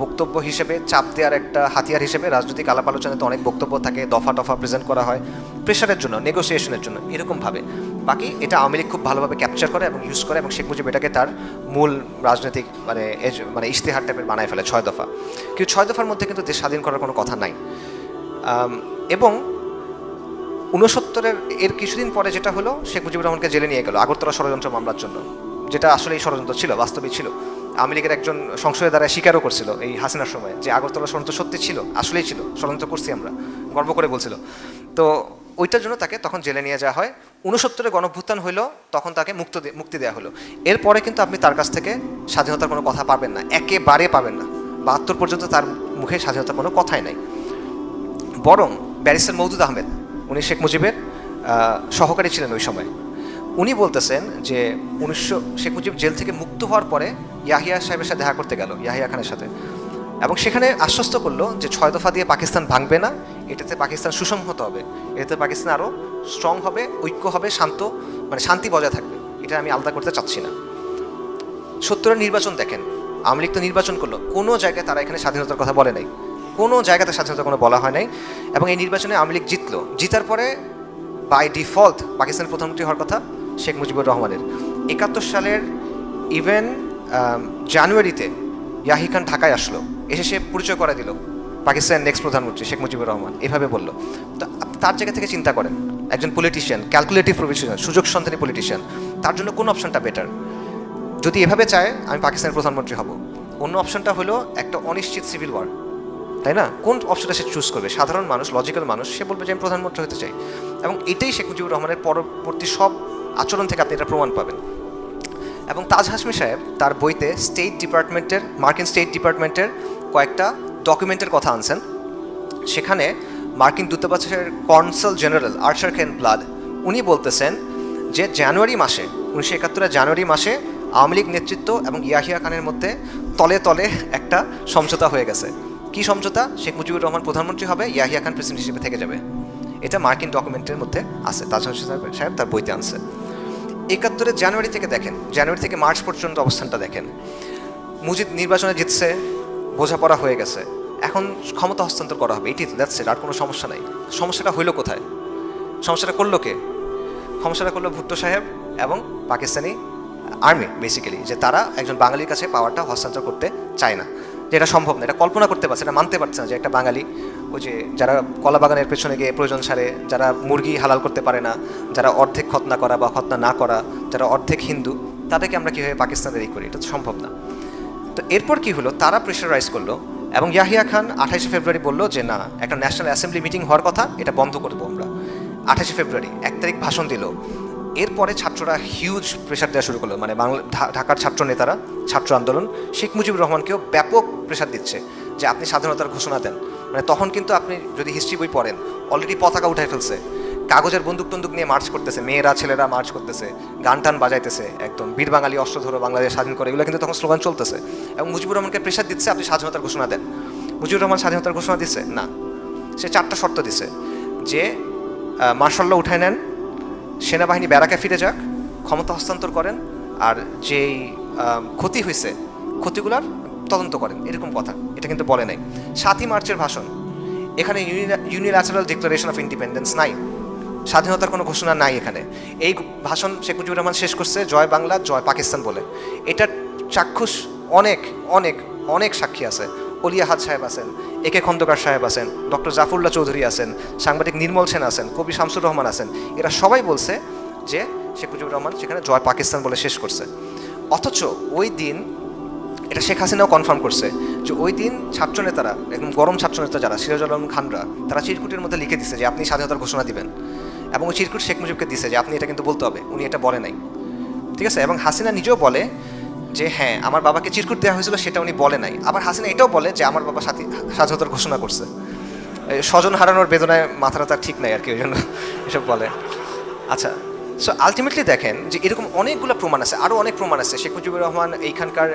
বক্তব্য হিসেবে, চাপ দেওয়ার একটা হাতিয়ার হিসেবে। রাজনৈতিক আলাপ আলোচনাতে অনেক বক্তব্য থাকে, দফা দফা প্রেজেন্ট করা হয় প্রেশারের জন্য, নেগোসিয়েশনের জন্য, এরকমভাবে। বাকি এটা আওয়ামী লীগ খুব ভালোভাবে ক্যাপচার করে এবং ইউজ করে, এবং শেখ মুজিব এটাকে তার মূল রাজনৈতিক মানে ইশতেহার টাইপের বানায় ফেলে 6 দফা। কিন্তু 6 দফার মধ্যে কিন্তু দেশ স্বাধীন করার কোনো কথা নাই। এবং 69-এর এর কিছুদিন পরে যেটা হলো, শেখ মুজিবুর রহমানকে জেলে নিয়ে গেল আগরতলা ষড়যন্ত্র মামলার জন্য, যেটা আসলে এই ষড়যন্ত্র ছিল, বাস্তবিক ছিল। আওয়ামী লীগের একজন সংসদের দ্বারা স্বীকারও করছিল এই হাসিনার সময় যে আগরতলা ষড়যন্ত্র সত্যি ছিল, আসলেই ছিল, ষড়যন্ত্র করছি আমরা, গর্ব করে বলছিল। তো ওইটার জন্য তাকে তখন জেলে নিয়ে যাওয়া হয়। 69-এ গণঅভ্যুত্থান হইলো, তখন তাকে মুক্তি দেওয়া হলো। এরপরে কিন্তু আপনি তার কাছ থেকে স্বাধীনতার কোনো কথা পাবেন না, একেবারে পাবেন না। 72 পর্যন্ত তার মুখে স্বাধীনতার কোনো কথাই নাই। বরং ব্যারিস্টার মওদুদ আহমেদ, উনি শেখ মুজিবের সহকারী ছিলেন ওই সময়, উনি বলতেছেন যে শেখ মুজিব জেল থেকে মুক্ত হওয়ার পরে ইয়াহিয়া সাহেবের সাথে দেখা করতে গেল, ইয়াহিয়া খানের সাথে, এবং সেখানে আশ্বস্ত করলো যে 6 দফা দিয়ে পাকিস্তান ভাঙবে না, এটাতে পাকিস্তান সুসংহত হবে, এটাতে পাকিস্তান আরও স্ট্রং হবে, ঐক্য হবে, শান্তি বজায় থাকবে, এটা আমি আলাদা করতে চাচ্ছি না। 70-এর নির্বাচন দেখেন, আওয়ামী লীগ তো নির্বাচন করলো, কোনো জায়গায় তারা এখানে স্বাধীনতার কথা বলে নাই, কোনো জায়গাতে স্বাধীনতা কোনো বলা হয় নাই। এবং এই নির্বাচনে আওয়ামী লীগ জিতলো, জিতার পরে বাই ডিফল্ট পাকিস্তানের প্রধানমন্ত্রী হওয়ার কথা শেখ মুজিবুর রহমানের। 71 সালের ইভেন জানুয়ারিতে ইয়াহিয়া খান ঢাকায় আসলো, এসে সে পরিচয় করে দিল পাকিস্তানের নেক্সট প্রধানমন্ত্রী শেখ মুজিবুর রহমান, এভাবে বললো। তো তার জায়গা থেকে চিন্তা করেন, একজন পলিটিশিয়ান, ক্যালকুলেটিভ প্রফেশনাল, সুযোগ সন্ধানী পলিটিশিয়ান, তার জন্য কোন অপশনটা বেটার? যদি এভাবে চায় আমি পাকিস্তানের প্রধানমন্ত্রী হব, অন্য অপশনটা হলো একটা অনিশ্চিত সিভিল ওয়ার, তাই না? কোন অপশনটা সে চুজ করবে? সাধারণ মানুষ, লজিক্যাল মানুষ, সে বলবে যে আমি প্রধানমন্ত্রী হতে চাই। এবং এটাই শেখ মুজিবুর রহমানের পরবর্তী সব আচরণ থেকে আপনি এটা প্রমাণ পাবেন। এবং তাজ হাশমি সাহেব তার বইতে মার্কিন স্টেট ডিপার্টমেন্টের কয়েকটা ডকুমেন্টের কথা আনছেন। সেখানে মার্কিন দূতাবাসের কনসাল জেনারেল আর্চার কেন ব্লাড, উনি বলতেছেন যে জানুয়ারি মাসে, 1971 জানুয়ারি মাসে আওয়ামী লীগ নেতৃত্ব এবং ইয়াহিয়া খানের মধ্যে তলে তলে একটা সমঝোতা হয়ে গেছে। কি সমঝোতা? শেখ মুজিবুর রহমান প্রধানমন্ত্রী হবে, ইয়াহিয়া খান প্রেসিডেন্ট হিসেবে থেকে যাবে। এটা মার্কিন ডকুমেন্টের মধ্যে আছে, তাজ হাশমি সাহেব তার বইতে আনছে। 71 জানুয়ারি থেকে দেখেন, জানুয়ারি থেকে মার্চ পর্যন্ত অবস্থানটা দেখেন। মুজিব নির্বাচনে জিতছে, বোঝাপড়া হয়ে গেছে, এখন ক্ষমতা হস্তান্তর করা হবে, এটি তো দ্যাটস ইট, আর কোনো সমস্যা নাই। সমস্যাটা হইল কোথায়? সমস্যাটা করলো কে? সমস্যাটা করলো ভুট্টো সাহেব এবং পাকিস্তানি আর্মি, বেসিক্যালি, যে তারা একজন বাঙালির কাছে পাওয়ারটা হস্তান্তর করতে চায় না, যে এটা সম্ভব না, এটা কল্পনা করতে পারছে, এটা মানতে পারছে না যে একটা বাঙালি, ওই যে যারা কলা বাগানের পেছনে গিয়ে প্রয়োজন সারে, যারা মুরগি হালাল করতে পারে না, যারা অর্ধেক খতনা করা বা খতনা না করা, যারা অর্ধেক হিন্দু, তাদেরকে আমরা কীভাবে পাকিস্তানের করি? এটা তো সম্ভব না। তো এরপর কি হলো, তারা প্রেশারাইজ করলো এবং ইয়াহিয়া খান 28 ফেব্রুয়ারি বললো যে না, একটা ন্যাশনাল অ্যাসেম্বলি মিটিং হওয়ার কথা, এটা বন্ধ করবো আমরা। 28 ফেব্রুয়ারি 1 তারিখ ভাষণ দিল, এরপরে ছাত্ররা হিউজ প্রেশার দেওয়া শুরু করলো, মানে ঢাকার ছাত্র নেতারা, ছাত্র আন্দোলন শেখ মুজিবুর রহমানকেও ব্যাপক প্রেশার দিচ্ছে যে আপনি স্বাধীনতার ঘোষণা দেন। মানে তখন কিন্তু আপনি যদি হিস্ট্রি বই পড়েন, অলরেডি পতাকা উঠাই ফেলছে, কাগজের বন্দুক টন্দুক নিয়ে মার্চ করতেছে, মেয়েরা ছেলেরা মার্চ করতেছে, গান টান বাজাইতেছে, একদম বীর বাঙালি অস্ত্র ধরো বাংলাদেশ স্বাধীন করে, এগুলো কিন্তু তখন স্লোগান চলতেছে। এবং মুজিবুর রহমানকে প্রেশার দিচ্ছে আপনি স্বাধীনতার ঘোষণা দেন। মুজিবুর রহমান স্বাধীনতার ঘোষণা দিচ্ছে না, সে 4টা শর্ত দিছে যে মার্শাল ল উঠায় নেন, সেনাবাহিনী ব্যারাকে ফিরে যাক, ক্ষমতা হস্তান্তর করেন, আর যেই ক্ষতি হয়েছে ক্ষতিগুলার তদন্ত করেন, এরকম কথা। এটা কিন্তু বলে নাই। 7ই মার্চের ভাষণ, এখানে ইউনিল্যাটারাল ডিক্লারেশন অফ ইন্ডিপেন্ডেন্স নাই, স্বাধীনতার কোনো ঘোষণা নাই এখানে। এই ভাষণ শেখ মুজিবুর রহমান শেষ করছে জয় বাংলা জয় পাকিস্তান বলে। এটার চাক্ষুষ অনেক অনেক অনেক সাক্ষী আছে। অলিয়া হাদ সাহেব আছেন, একে খন্দকার সাহেব আছেন, ডক্টর জাফরুল্লাহ চৌধুরী আছেন, সাংবাদিক নির্মল সেন আছেন, কবি শামসুর রহমান আছেন। এরা সবাই বলছে যে শেখ মুজিবুর রহমান সেখানে জয় পাকিস্তান বলে শেষ করছে। অথচ ওই দিন এটা শেখ হাসিনাও কনফার্ম করছে যে ওই দিন ছাত্রনেতারা, একদম গরম ছাত্রনেতা যারা, সিরাজুল আলম খানরা, তারা চিরকুটের মধ্যে লিখে দিছে যে আপনি স্বাধীনতার ঘোষণা দিবেন। এবং ওই চিরকুট শেখ মুজিবকে দিছে যে আপনি এটা কিন্তু বলতে হবে, উনি এটা বলে নাই। ঠিক আছে। এবং হাসিনা নিজেও বলে যে হ্যাঁ আমার বাবাকে চিরকুট দেওয়া হয়েছিল, সেটা উনি বলে নাই। আবার হাসিনা এটাও বলে যে আমার বাবা স্বাধীনতার ঘোষণা করছে। স্বজন হারানোর বেদনায় মাথাটা তার ঠিক নাই আর কি, ওই জন্য এসব বলে। আচ্ছা, সো আলটিমেটলি দেখেন যে এরকম অনেকগুলো প্রমাণ আছে, আরও অনেক প্রমাণ আছে। শেখ মুজিবুর রহমান এইখানকার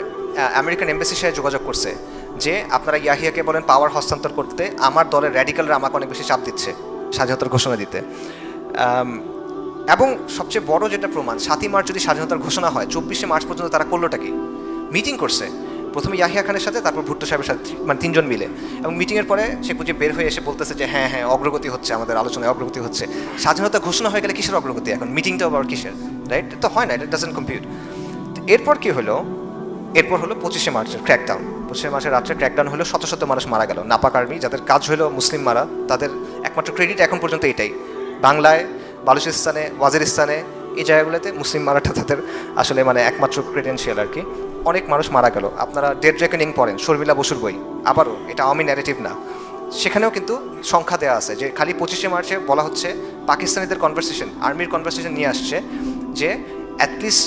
আমেরিকান এমবাসির সাথে যোগাযোগ করছে যে আপনারা ইয়াহিয়াকে বলেন পাওয়ার হস্তান্তর করতে, আমার দলের র্যাডিক্যালরা আমাকে অনেক বেশি চাপ দিচ্ছে স্বাধীনতার ঘোষণা দিতে। এবং সবচেয়ে বড় যেটা প্রমাণ, 7ই মার্চ যদি স্বাধীনতার ঘোষণা হয়, 24শে মার্চ পর্যন্ত তারা করলোটা কি? মিটিং করছে, প্রথমে ইয়াহিয়া খানের সাথে, তারপর ভুট্টো সাহেবের সাথে, মানে 3 জন মিলে। এবং মিটিংয়ের পরে শেখ মুজিব বের হয়ে এসে বলতেছে যে হ্যাঁ হ্যাঁ অগ্রগতি হচ্ছে, আমাদের আলোচনায় অগ্রগতি হচ্ছে। স্বাধীনতা ঘোষণা হয়ে গেলে কিসের অগ্রগতি? এখন মিটিংটাও আবার কিসের? রাইট, তো হয় না, এটা ডাজন্ট কম্পিউট। এরপর কি হলো? এরপর হলো 25শে মার্চের ক্র্যাকডাউন। 25শে মার্চের রাত্রে ক্র্যাকডাউন হলো, শত শত মানুষ মারা গেল। নাপাক আর্মি, যাদের কাজ হলো মুসলিম মারা, তাদের একমাত্র ক্রেডিট এখন পর্যন্ত এটাই। বাংলায়, বালুচিস্তানে, ওয়াজিরিস্তানে, এই জায়গাগুলোতে মুসলিম মারাটা তাদের আসলে মানে একমাত্র ক্রেডেন্সিয়াল আর কি। অনেক মানুষ মারা গেল। আপনারা ডেড রেকনিং পড়েন, শর্মিলা বসুর বই, আবারও এটা আওয়ামী ন্যারেটিভ না, সেখানেও কিন্তু সংখ্যা দেওয়া আছে যে খালি 25শে মার্চে বলা হচ্ছে পাকিস্তানিদের কনভারসেশন, আর্মির কনভারসেশন নিয়ে আসছে যে অ্যাটলিস্ট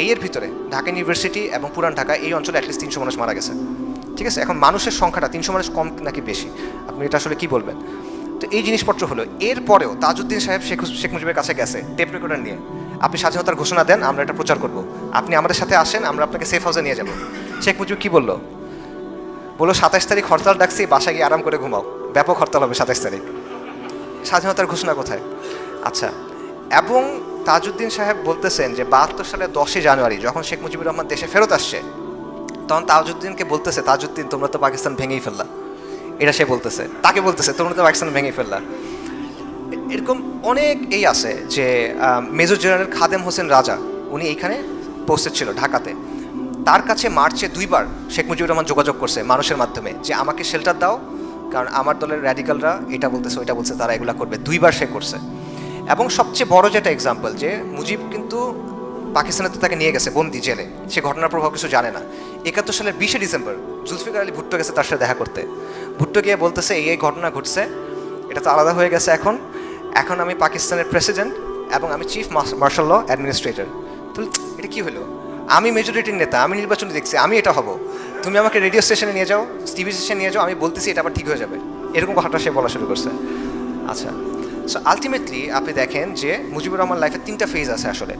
এই এর ভিতরে ঢাকা ইউনিভার্সিটি এবং পুরান ঢাকা এই অঞ্চলে অ্যাটলিস্ট 300 মানুষ মারা গেছে। ঠিক আছে, এখন মানুষের সংখ্যাটা 300 মানুষ কম নাকি বেশি, আপনি এটা আসলে কী বলবেন? তো এই জিনিসপত্র হলো। এরপরেও তাজউদ্দিন সাহেব শেখ মুজিবের কাছে গেছে টেপ রেকর্ডার নিয়ে, আপনি স্বাধীনতার ঘোষণা দেন, আমরা এটা প্রচার করব, আপনি আমাদের সাথে আসেন, আমরা আপনাকে সেফ হাউসে নিয়ে যাব। শেখ মুজিব কী বললো? 27 তারিখ হরতাল ডাকছি, বাসায় গিয়ে আরাম করে ঘুমাও, ব্যাপক হরতাল হবে 27 তারিখ। স্বাধীনতার ঘোষণা কোথায়? আচ্ছা, এবং তাজউদ্দিন সাহেব বলতেছেন যে 72 সালের 10 জানুয়ারি যখন শেখ মুজিবুর রহমান দেশে ফেরত আসছে, তখন তাজউদ্দিনকে বলতেছে, তাজউদ্দিন তোমরা তো পাকিস্তান ভেঙেই ফেললা। এটা সে বলতেছে, তাকে বলতেছে তোমরা তো পাকিস্তান ভেঙেই ফেললা। এরকম অনেক এই আছে যে মেজর জেনারেল খাদেম হোসেন রাজা, উনি এইখানে পোস্টেড ছিল ঢাকাতে, তার কাছে মার্চে 2বার শেখ মুজিবুর রহমান যোগাযোগ করছে মানুষের মাধ্যমে যে আমাকে শেল্টার দাও, কারণ আমার দলের র্যাডিক্যালরা এটা বলতেছে ওইটা বলছে, তারা এগুলা করবে। 2বার সে করছে। এবং সবচেয়ে বড় যেটা এক্সাম্পল, যে মুজিব কিন্তু পাকিস্তানেতে তাকে নিয়ে গেছে বন্দি জেলে, সে ঘটনার প্রভাব কিছু জানে না। 71 সালের 20শে ডিসেম্বর জুলফিকার আলী ভুট্টো গেছে তার সাথে দেখা করতে। ভুট্টো গিয়ে বলতেছে এই ঘটনা ঘটছে, এটা তো আলাদা হয়ে গেছে, এখন আমি পাকিস্তানের প্রেসিডেন্ট এবং আমি চিফ মার্শাল ল অ্যাডমিনিস্ট্রেটর। তো এটা কী হলো? আমি মেজরিটির নেতা, আমি নির্বাচনে দেখছি, আমি এটা হব, তুমি আমাকে রেডিও স্টেশনে নিয়ে যাও, টিভি স্টেশনে নিয়ে যাও, আমি বলতেছি এটা আবার ঠিক হয়ে যাবে, এরকম কথাটা সে বলা শুরু করছে। আচ্ছা, সো আলটিমেটলি আপনি দেখেন যে মুজিবুর রহমান লাইফের 3টা ফেজ আছে, আসলে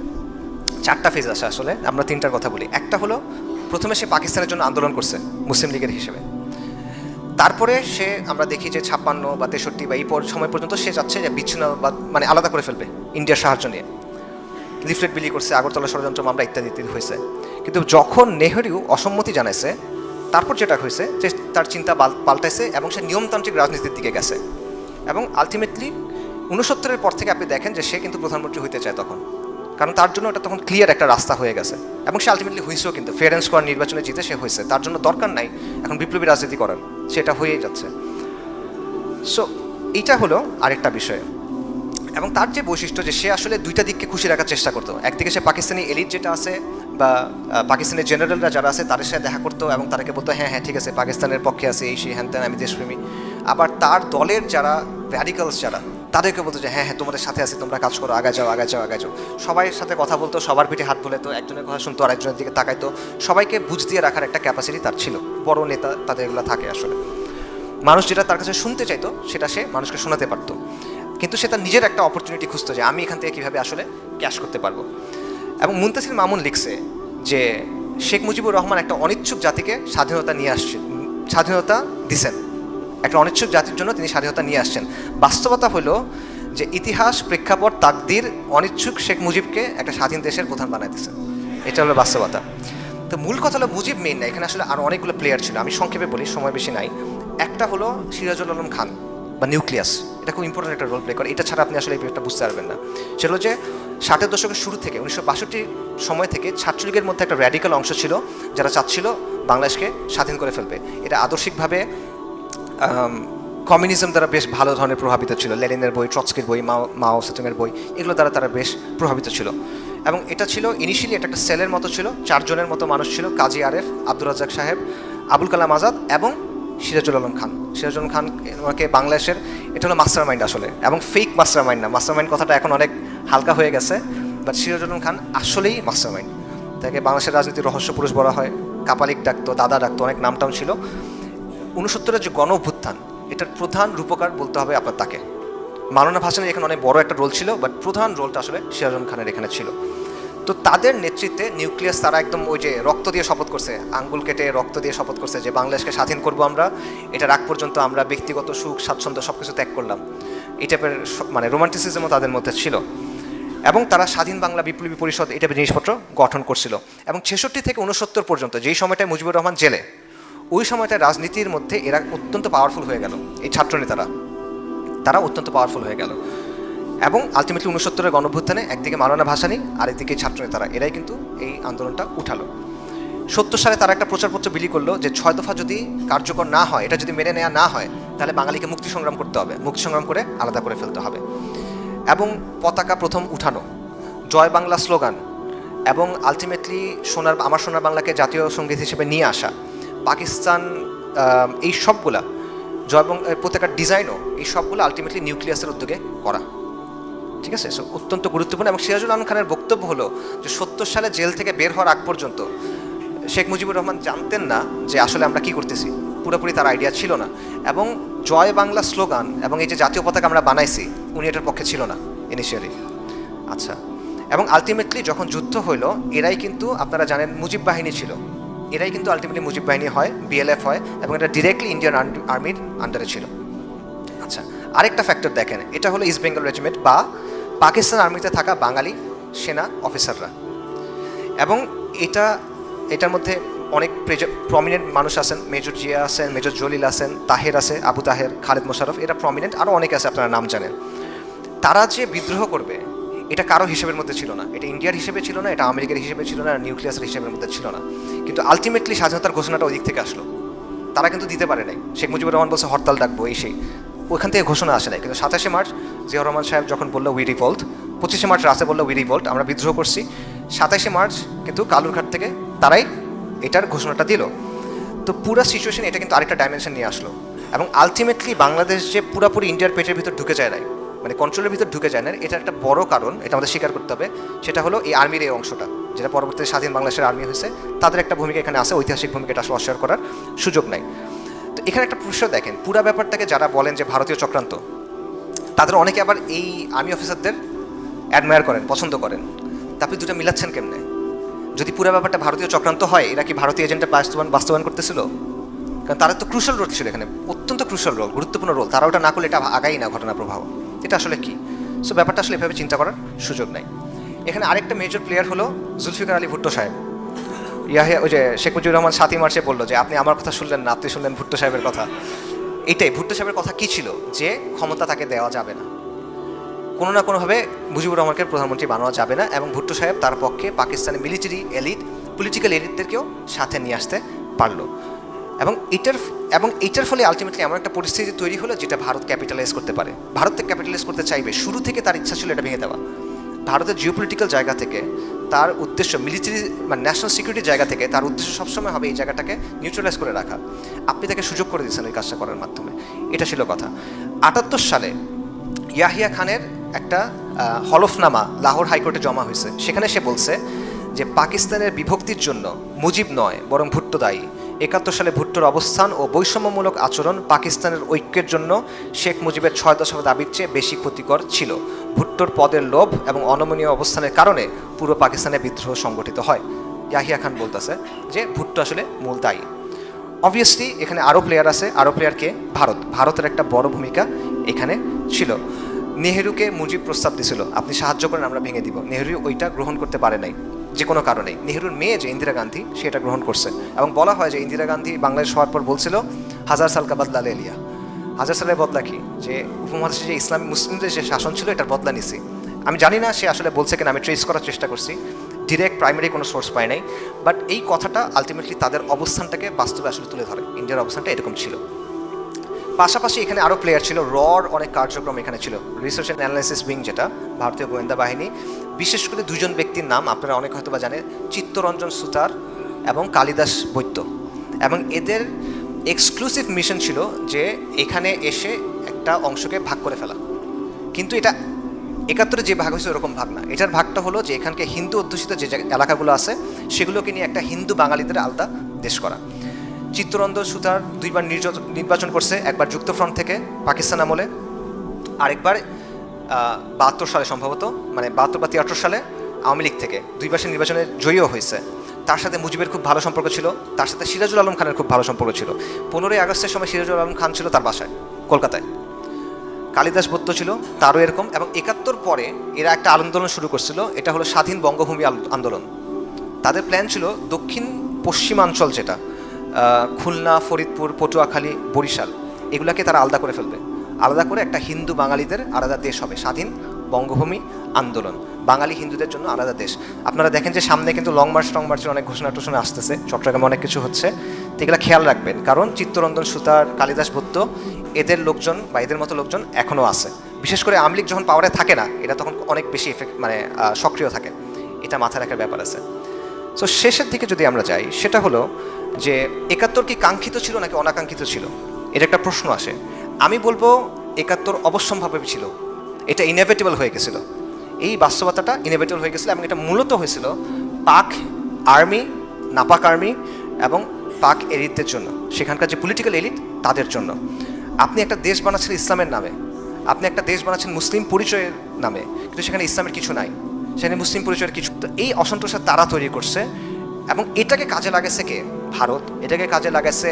4টা ফেজ আছে আসলে, আমরা 3টার কথা বলি। একটা হলো প্রথমে সে পাকিস্তানের জন্য আন্দোলন করছে মুসলিম লীগের হিসেবে, তারপরে সে আমরা দেখি যে 56 বা 63 বা এই সময় পর্যন্ত সে যাচ্ছে যে বিচ্ছিন্ন বা মানে আলাদা করে ফেলবে ইন্ডিয়ার সাহায্য নিয়ে, লিফলেট বিলি করছে, আগরতলা ষড়যন্ত্র মামলা ইত্যাদি ইত্যাদি হয়েছে। কিন্তু যখন নেহরু অসম্মতি জানাইছে, তারপর যেটা হয়েছে যে তার চিন্তা পাল্টাইছে এবং সে নিয়মতান্ত্রিক রাজনীতির দিকে গেছে। এবং আলটিমেটলি 69-এর পর থেকে আপনি দেখেন যে সে কিন্তু প্রধানমন্ত্রী হইতে চায় তখন, কারণ তার জন্য এটা তখন ক্লিয়ার একটা রাস্তা হয়ে গেছে। এবং সে আলটিমেটলি হয়েছেও, কিন্তু ফেয়ার অ্যান্ড স্কোয়ার নির্বাচনে জিতে সে হয়েছে, তার জন্য দরকার নাই এখন বিপ্লবী রাজনীতি করার, সেটা হয়েই যাচ্ছে। সো এইটা হলো আরেকটা বিষয়। এবং তার যে বৈশিষ্ট্য যে সে আসলে 2টা দিককে খুশি রাখার চেষ্টা করতো, একদিকে সে পাকিস্তানি এলিট যেটা আছে বা পাকিস্তানের জেনারেলরা যারা আছে তাদের সাথে দেখা করতো এবং তাদেরকে বলতো হ্যাঁ হ্যাঁ ঠিক আছে পাকিস্তানের পক্ষে আছে, এই সেই হ্যান ত্যান, আমি দেশপ্রেমী। আবার তার দলের যারা র্যাডিক্যালস যারা তাদেরকে বলতো যে হ্যাঁ হ্যাঁ তোমাদের সাথে আছি, তোমরা কাজ করো, আগে যাও আগে যাও আগে যাও। সবাই সাথে কথা বলতো, সবার পিঠে হাত বুলাতো, একজনের কথা শুনতো আর একজনের দিকে তাকাইতো। সবাইকে বুঝ দিয়ে রাখার একটা ক্যাপাসিটি তার ছিল। বড় নেতা তাদের এগুলো থাকে আসলে। মানুষ যেটা তার কাছে শুনতে চাইতো সেটা সে মানুষকে শোনাতে পারতো, কিন্তু সে তার নিজের একটা অপরচুনিটি খুঁজতো যে আমি এখান থেকে কীভাবে আসলে ক্যাশ করতে পারবো। এবং মুনতাসির মামুন লিখছে যে শেখ মুজিবুর রহমান একটা অনিচ্ছুক জাতিকে স্বাধীনতা নিয়ে আসছেন, স্বাধীনতা দিছেন, একটা অনিচ্ছুক জাতির জন্য তিনি স্বাধীনতা নিয়ে আসছেন। বাস্তবতা হলো যে ইতিহাস, প্রেক্ষাপট, তাকদির অনিচ্ছুক শেখ মুজিবকে একটা স্বাধীন দেশের প্রধান বানাই দিচ্ছে। এটা হলো বাস্তবতা। তো মূল কথা হলো মুজিব মেইন না, এখানে আসলে আরও অনেকগুলো প্লেয়ার ছিল। আমি সংক্ষেপে বলি, সময় বেশি নাই। একটা হলো সিরাজুল আলম খান বা নিউক্লিয়াস, এটা খুব ইম্পর্টেন্ট একটা রোল প্লে করে। এটা ছাড়া আপনি আসলে এই ব্যাপারটা বুঝতে পারবেন না। সেটা হলো যে 60-এর দশকের শুরু থেকে 1962 সময় থেকে ছাত্রলীগের মধ্যে একটা র্যাডিক্যাল অংশ ছিল যারা চাচ্ছিল বাংলাদেশকে স্বাধীন করে ফেলবে। এটা আদর্শিকভাবে কমিউনিজম দ্বারা বেশ ভালো ধরনের প্রভাবিত ছিল। লেনিনের বই, ট্রটস্কির বই, মাও সেতুংয়ের বই, এগুলো দ্বারা তারা বেশ প্রভাবিত ছিল। এবং এটা ছিল ইনিশিয়ালি এটা একটা সেলের মতো ছিল, 4 জনের মতো মানুষ ছিল, কাজী আরেফ, আব্দুর রাজ্জাক সাহেব, আবুল কালাম আজাদ এবং সিরাজুল আলম খান। সিরাজুল আলম খান ওনাকে বাংলাদেশের, এটা হলো মাস্টার মাইন্ড আসলে, এবং ফেক মাস্টার মাইন্ড না। মাস্টার মাইন্ড কথাটা এখন অনেক হালকা হয়ে গেছে, বাট সিরাজুল আলম খান আসলেই মাস্টার মাইন্ড। তাকে বাংলাদেশের রাজনীতির রহস্য পুরুষ বলা হয়, কাপালিক ডাকতো, দাদা ডাকতো, অনেক নামটাম ছিল। 69-এর যে গণ অভ্যুত্থান, এটার প্রধান রূপকার বলতে হবে আপনার তাকে। মাওলানা ভাসানীর এখানে অনেক বড় একটা রোল ছিল, বাট প্রধান রোলটা আসলে সিরাজুল খানের এখানে ছিল। তো তাদের নেতৃত্বে নিউক্লিয়াস তারা একদম ওই যে রক্ত দিয়ে শপথ করছে, আঙ্গুল কেটে রক্ত দিয়ে শপথ করছে যে বাংলাদেশকে স্বাধীন করব আমরা, এটার আগ পর্যন্ত আমরা ব্যক্তিগত সুখ স্বাচ্ছন্দ্য সব কিছু ত্যাগ করলাম। এই টাইপের মানে রোমান্টিসিজমও তাদের মধ্যে ছিল। এবং তারা স্বাধীন বাংলা বিপ্লবী পরিষদ এই টাইপের জিনিসপত্র গঠন করছিল। এবং 66 থেকে 69 পর্যন্ত যেই সময়টায় মুজিবুর রহমান জেলে, ওই সময়টায় রাজনীতির মধ্যে এরা অত্যন্ত পাওয়ারফুল হয়ে গেল। এই ছাত্রনেতারা তারা অত্যন্ত পাওয়ারফুল হয়ে গেল। এবং আলটিমেটলি 69-এর গণঅভ্যুত্থানে একদিকে মাওলানা ভাসানী আর একদিকে ছাত্রনেতারা, এরাই কিন্তু এই আন্দোলনটা উঠালো। 70 সালে তারা একটা প্রচারপত্র বিলি করলো যে 6 দফা যদি কার্যকর না হয়, এটা যদি মেনে নেওয়া না হয়, তাহলে বাঙালিকে মুক্তি সংগ্রাম করতে হবে, মুক্তি সংগ্রাম করে আলাদা করে ফেলতে হবে। এবং পতাকা প্রথম উঠানো, জয় বাংলা স্লোগান, এবং আলটিমেটলি আমার সোনার বাংলাকে জাতীয় সঙ্গীত হিসেবে নিয়ে আসা, পাকিস্তান, এই সবগুলা পতাকার ডিজাইনও, এই সবগুলো আলটিমেটলি নিউক্লিয়াসের উদ্যোগে করা। ঠিক আছে, সো অত্যন্ত গুরুত্বপূর্ণ। এবং সিরাজুল আলম খানের বক্তব্য হলো যে 70 সালে জেল থেকে বের হওয়ার আগ পর্যন্ত শেখ মুজিবুর রহমান জানতেন না যে আসলে আমরা কি করতেছি, পুরোপুরি তার আইডিয়া ছিল না। এবং জয় বাংলা স্লোগান এবং এই যে জাতীয় পতাকা আমরা বানাইছি, উনি এটার পক্ষে ছিল না ইনিশিয়ালি। আচ্ছা, এবং আলটিমেটলি যখন যুদ্ধ হইলো, এরাই কিন্তু আপনারা জানেন মুজিব বাহিনী ছিল, এরাই কিন্তু আলটিমেটলি মুজিব বাহিনী হয়, বিএলএফ হয়, এবং এটা ডিরেক্টলি ইন্ডিয়ান আর্মির আন্ডারে ছিল। আচ্ছা, আরেকটা ফ্যাক্টর দেখেন, এটা হলো ইস্ট বেঙ্গল রেজিমেন্ট বা পাকিস্তান আর্মিতে থাকা বাঙালি সেনা অফিসাররা। এবং এটার মধ্যে অনেক প্রমিনেন্ট মানুষ আছেন, মেজর জিয়া আছেন, মেজর জলিল আছেন, তাহের আছে, আবু তাহের, খালেদ মোশাররফ, এরা প্রমিনেন্ট, আরও অনেকে আছে আপনারা নাম জানেন। তারা যে বিদ্রোহ করবে এটা কারো হিসেবের মধ্যে ছিল না, এটা ইন্ডিয়ার হিসেবে ছিল না, এটা আমেরিকার হিসেবে ছিল না, নিউক্লিয়াসের হিসেবের মধ্যে ছিল না। কিন্তু আলটিমেটলি স্বাধীনতার ঘোষণাটা ওই দিক থেকে আসলো, তারা কিন্তু দিতে পারে নাই। শেখ মুজিবুর রহমান বলছে হরতাল ডাকবো, এই সেই, ওইখান থেকে ঘোষণা আসে নাই। কিন্তু 27শে মার্চ জিয়াউর রহমান সাহেব যখন বললো উই রিভল্ট, 25শে মার্চ রাতে বললো উই রিভল্ট, আমরা বিদ্রোহ করছি, 27শে মার্চ কিন্তু কালুরঘাট থেকে তারাই এটার ঘোষণাটা দিল। তো পুরো সিচুয়েশন এটা কিন্তু আরেকটা ডাইমেনশন নিয়ে আসলো। এবং আলটিমেটলি বাংলাদেশ যে পুরোপুরি ইন্ডিয়ার পেটের ভিতর ঢুকে যায় নাই, মানে কন্ট্রোলের ভিতর ঢুকে যায় না, এটা একটা বড় কারণ, এটা আমাদের স্বীকার করতে হবে। সেটা হলো এই আর্মির এই অংশটা, যেটা পরবর্তীতে স্বাধীন বাংলাদেশের আর্মি হয়েছে, তাদের একটা ভূমিকা এখানে আছে, ঐতিহাসিক ভূমিকা, এটা আসলে অস্বীকার করার সুযোগ নাই। তো এখানে একটা প্রশ্ন দেখেন, পুরো ব্যাপারটাকে যারা বলেন যে ভারতীয় চক্রান্ত, তাদের অনেকে আবার এই আর্মি অফিসারদের অ্যাডমায়ার করেন, পছন্দ করেন। তা আপনি দুটো মিলাচ্ছেন কেমনে? যদি পুরো ব্যাপারটা ভারতীয় চক্রান্ত হয়, এরা কি ভারতীয় এজেন্টে বাস্তবায়ন করতেছিল? কারণ তারা তো ক্রুশাল রোল ছিল এখানে, অত্যন্ত ক্রুশাল রোল, গুরুত্বপূর্ণ রোল। তারা ওটা না করলে এটা আগাই না ঘটনা প্রভাব। এটা আসলে কি? সো ব্যাপারটা আসলে এভাবে চিন্তা করার সুযোগ নাই। এখানে আরেকটা মেজর প্লেয়ার হলো জুলফিকার আলী ভুট্টো সাহেব। ওই যে শেখ মুজিবুর রহমান 7ই মার্চে বললো যে আপনি আমার কথা শুনলেন না, আপনি শুনলেন ভুট্টো সাহেবের কথা। এটাই ভুট্টো সাহেবের কথা কি ছিল, যে ক্ষমতা তাকে দেওয়া যাবে না, কোনো না কোনোভাবে মুজিবুর রহমানকে প্রধানমন্ত্রী বানানো যাবে না। এবং ভুট্টো সাহেব তার পক্ষে পাকিস্তানি মিলিটারি এলিট, পলিটিক্যাল এলিটদেরকেও সাথে নিয়ে আসতে পারলো। এবং এটার ফলে আলটিমেটলি এমন একটা পরিস্থিতি তৈরি হলো যেটা ভারত ক্যাপিটালাইজ করতে পারে। ভারত ক্যাপিটালাইজ করতে চাইবে, শুরু থেকে তার ইচ্ছা ছিল এটা ভেঙে দেওয়া। ভারতের জিওপলিটিক্যাল জায়গা থেকে তার উদ্দেশ্য, মিলিটারি মানে ন্যাশনাল সিকিউরিটির জায়গা থেকে তার উদ্দেশ্য সবসময় হবে এই জায়গাটাকে নিউট্রালাইজ করে রাখা। আপনি তাকে সুযোগ করে দিচ্ছেন এই কাজটা করার মাধ্যমে, এটা ছিল কথা। 78 সালে ইয়াহিয়া খানের একটা হলফনামা লাহোর হাইকোর্টে জমা হয়েছে। সেখানে সে বলছে যে পাকিস্তানের বিভক্তির জন্য মুজিব নয় বরং ভুট্টো দায়ী। 71 সালে ভুট্টোর অবস্থান ও বৈষম্যমূলক আচরণ পাকিস্তানের ঐক্যের জন্য শেখ মুজিবের 6 দশক দাবির চেয়ে বেশি ক্ষতিকর ছিল। ভুট্টোর পদের লোভ এবং অনমনীয় অবস্থানের কারণে পুরো পাকিস্তানে বিদ্রোহ সংগঠিত হয়। ইয়াহিয়া খান বলতেছে যে ভুট্টো আসলে মূল দায়ী। অবভিয়াসলি এখানে আরও প্লেয়ার আছে। আরও প্লেয়ারকে ভারতের একটা বড় ভূমিকা এখানে ছিল। নেহেরুকে মুজিব প্রস্তাব দিছিল, আপনি সাহায্য করেন আমরা ভেঙে দিব। নেহেরু ওইটা গ্রহণ করতে পারে নাই যে কোনো কারণেই। নেহেরুর মেয়ে যে ইন্দিরা গান্ধী সেটা গ্রহণ করছে এবং বলা হয় যে ইন্দিরা গান্ধী বাংলাদেশ হওয়ার পর বলছিল 1000 সাল কা বদলা লে লিয়া। 1000 সালের বদলা কি? যে উপমহাদেশে যে ইসলামী মুসলিমদের যে শাসন ছিল এটার বদলা নিছি। আমি জানি না সে আসলে বলছে কিনা, আমি ট্রেস করার চেষ্টা করছি, ডিরেক্ট প্রাইমারি কোনো সোর্স পাই নাই। বাট এই কথাটা আলটিমেটলি তাদের অবস্থানটাকে বাস্তবে আসলে তুলে ধরে। ইন্ডিয়ার অবস্থানটা এরকম ছিল। পাশাপাশি এখানে আরও প্লেয়ার ছিল, অনেক কার্যক্রম এখানে ছিল। রিসার্চ অ্যান্ড অ্যানালাইসিস উইং, যেটা ভারতীয় গোয়েন্দা বাহিনী, বিশেষ করে দুজন ব্যক্তির নাম আপনারা অনেক হয়তো বা জানেন, চিত্তরঞ্জন সুতার এবং কালিদাস বৈদ্য। এবং এদের এক্সক্লুসিভ মিশন ছিল যে এখানে এসে একটা অংশকে ভাগ করে ফেলা। কিন্তু এটা 71-এ যে ভাগ হয়েছে ওরকম ভাগ না। এটার ভাগটা হলো যে এখানকে হিন্দু অধ্যুষিত যে এলাকাগুলো আছে সেগুলোকে নিয়ে একটা হিন্দু বাঙালিদের আলাদা দেশ করা। চিত্তরঞ্জন সুতার 2বার নির্বাচন করছে, একবার যুক্তফ্রন্ট থেকে পাকিস্তান আমলে, আরেকবার 72 সালে সম্ভবত, মানে 72 বা 73 সালে আওয়ামী লীগ থেকে 2বার সে নির্বাচনে জয়ীও হয়েছে। তার সাথে মুজিবের খুব ভালো সম্পর্ক ছিল, তার সাথে সিরাজুল আলম খানের খুব ভালো সম্পর্ক ছিল। 15ই আগস্টের সময় সিরাজুল আলম খান ছিল তার বাসায় কলকাতায়। কালিদাস বৈদ্য ছিল, তারও এরকম। এবং 71 পরে এরা একটা আন্দোলন শুরু করছিল, এটা হলো স্বাধীন বঙ্গভূমি আন্দোলন। তাদের প্ল্যান ছিল দক্ষিণ পশ্চিমাঞ্চল, যেটা খুলনা, ফরিদপুর, পটুয়াখালী, বরিশাল, এগুলাকে তারা আলাদা করে ফেলবে। আলাদা করে একটা হিন্দু বাঙালিদের আলাদা দেশ হবে, স্বাধীন বঙ্গভূমি আন্দোলন, বাঙালি হিন্দুদের জন্য আলাদা দেশ। আপনারা দেখেন যে সামনে কিন্তু লং মার্চের অনেক ঘোষণা টোষণা আসতেছে, চট্টগ্রামে অনেক কিছু হচ্ছে। তো এগুলো খেয়াল রাখবেন, কারণ চিত্তরঞ্জন সুতার, কালিদাস বৈদ্য, এদের লোকজন বা এদের মতো লোকজন এখনও আছে। বিশেষ করে আওয়ামী লীগ যখন পাওয়ারে থাকে না, এটা তখন অনেক বেশি সক্রিয় থাকে। এটা মাথায় রাখার ব্যাপার আছে। সো শেষের দিকে যদি আমরা যাই, সেটা হলো যে 71 কি কাঙ্ক্ষিত ছিল নাকি অনাকাঙ্ক্ষিত ছিল, এটা একটা প্রশ্ন আসে। আমি বলবো 71 অবশ্যম্ভাবী ছিল, এটা ইনএভিটেবল হয়ে গেছিল। এই বাস্তবতাটা ইনএভিটেবল হয়ে গেছিলো এবং এটা মূলত হয়েছিল পাক আর্মি, নাপাক আর্মি এবং পাক এলিটদের জন্য, সেখানকার যে পলিটিক্যাল এলিট তাদের জন্য। আপনি একটা দেশ বানাচ্ছেন ইসলামের নামে, আপনি একটা দেশ বানাচ্ছেন মুসলিম পরিচয়ের নামে, কিন্তু সেখানে ইসলামের কিছু নাই, সেখানে মুসলিম পরিচয়ের কিছু। তো এই অসন্তোষটা তারা তৈরি করছে এবং এটাকে কাজে লাগাচ্ছে কে? ভারত। এটাকে কাজে লাগাচ্ছে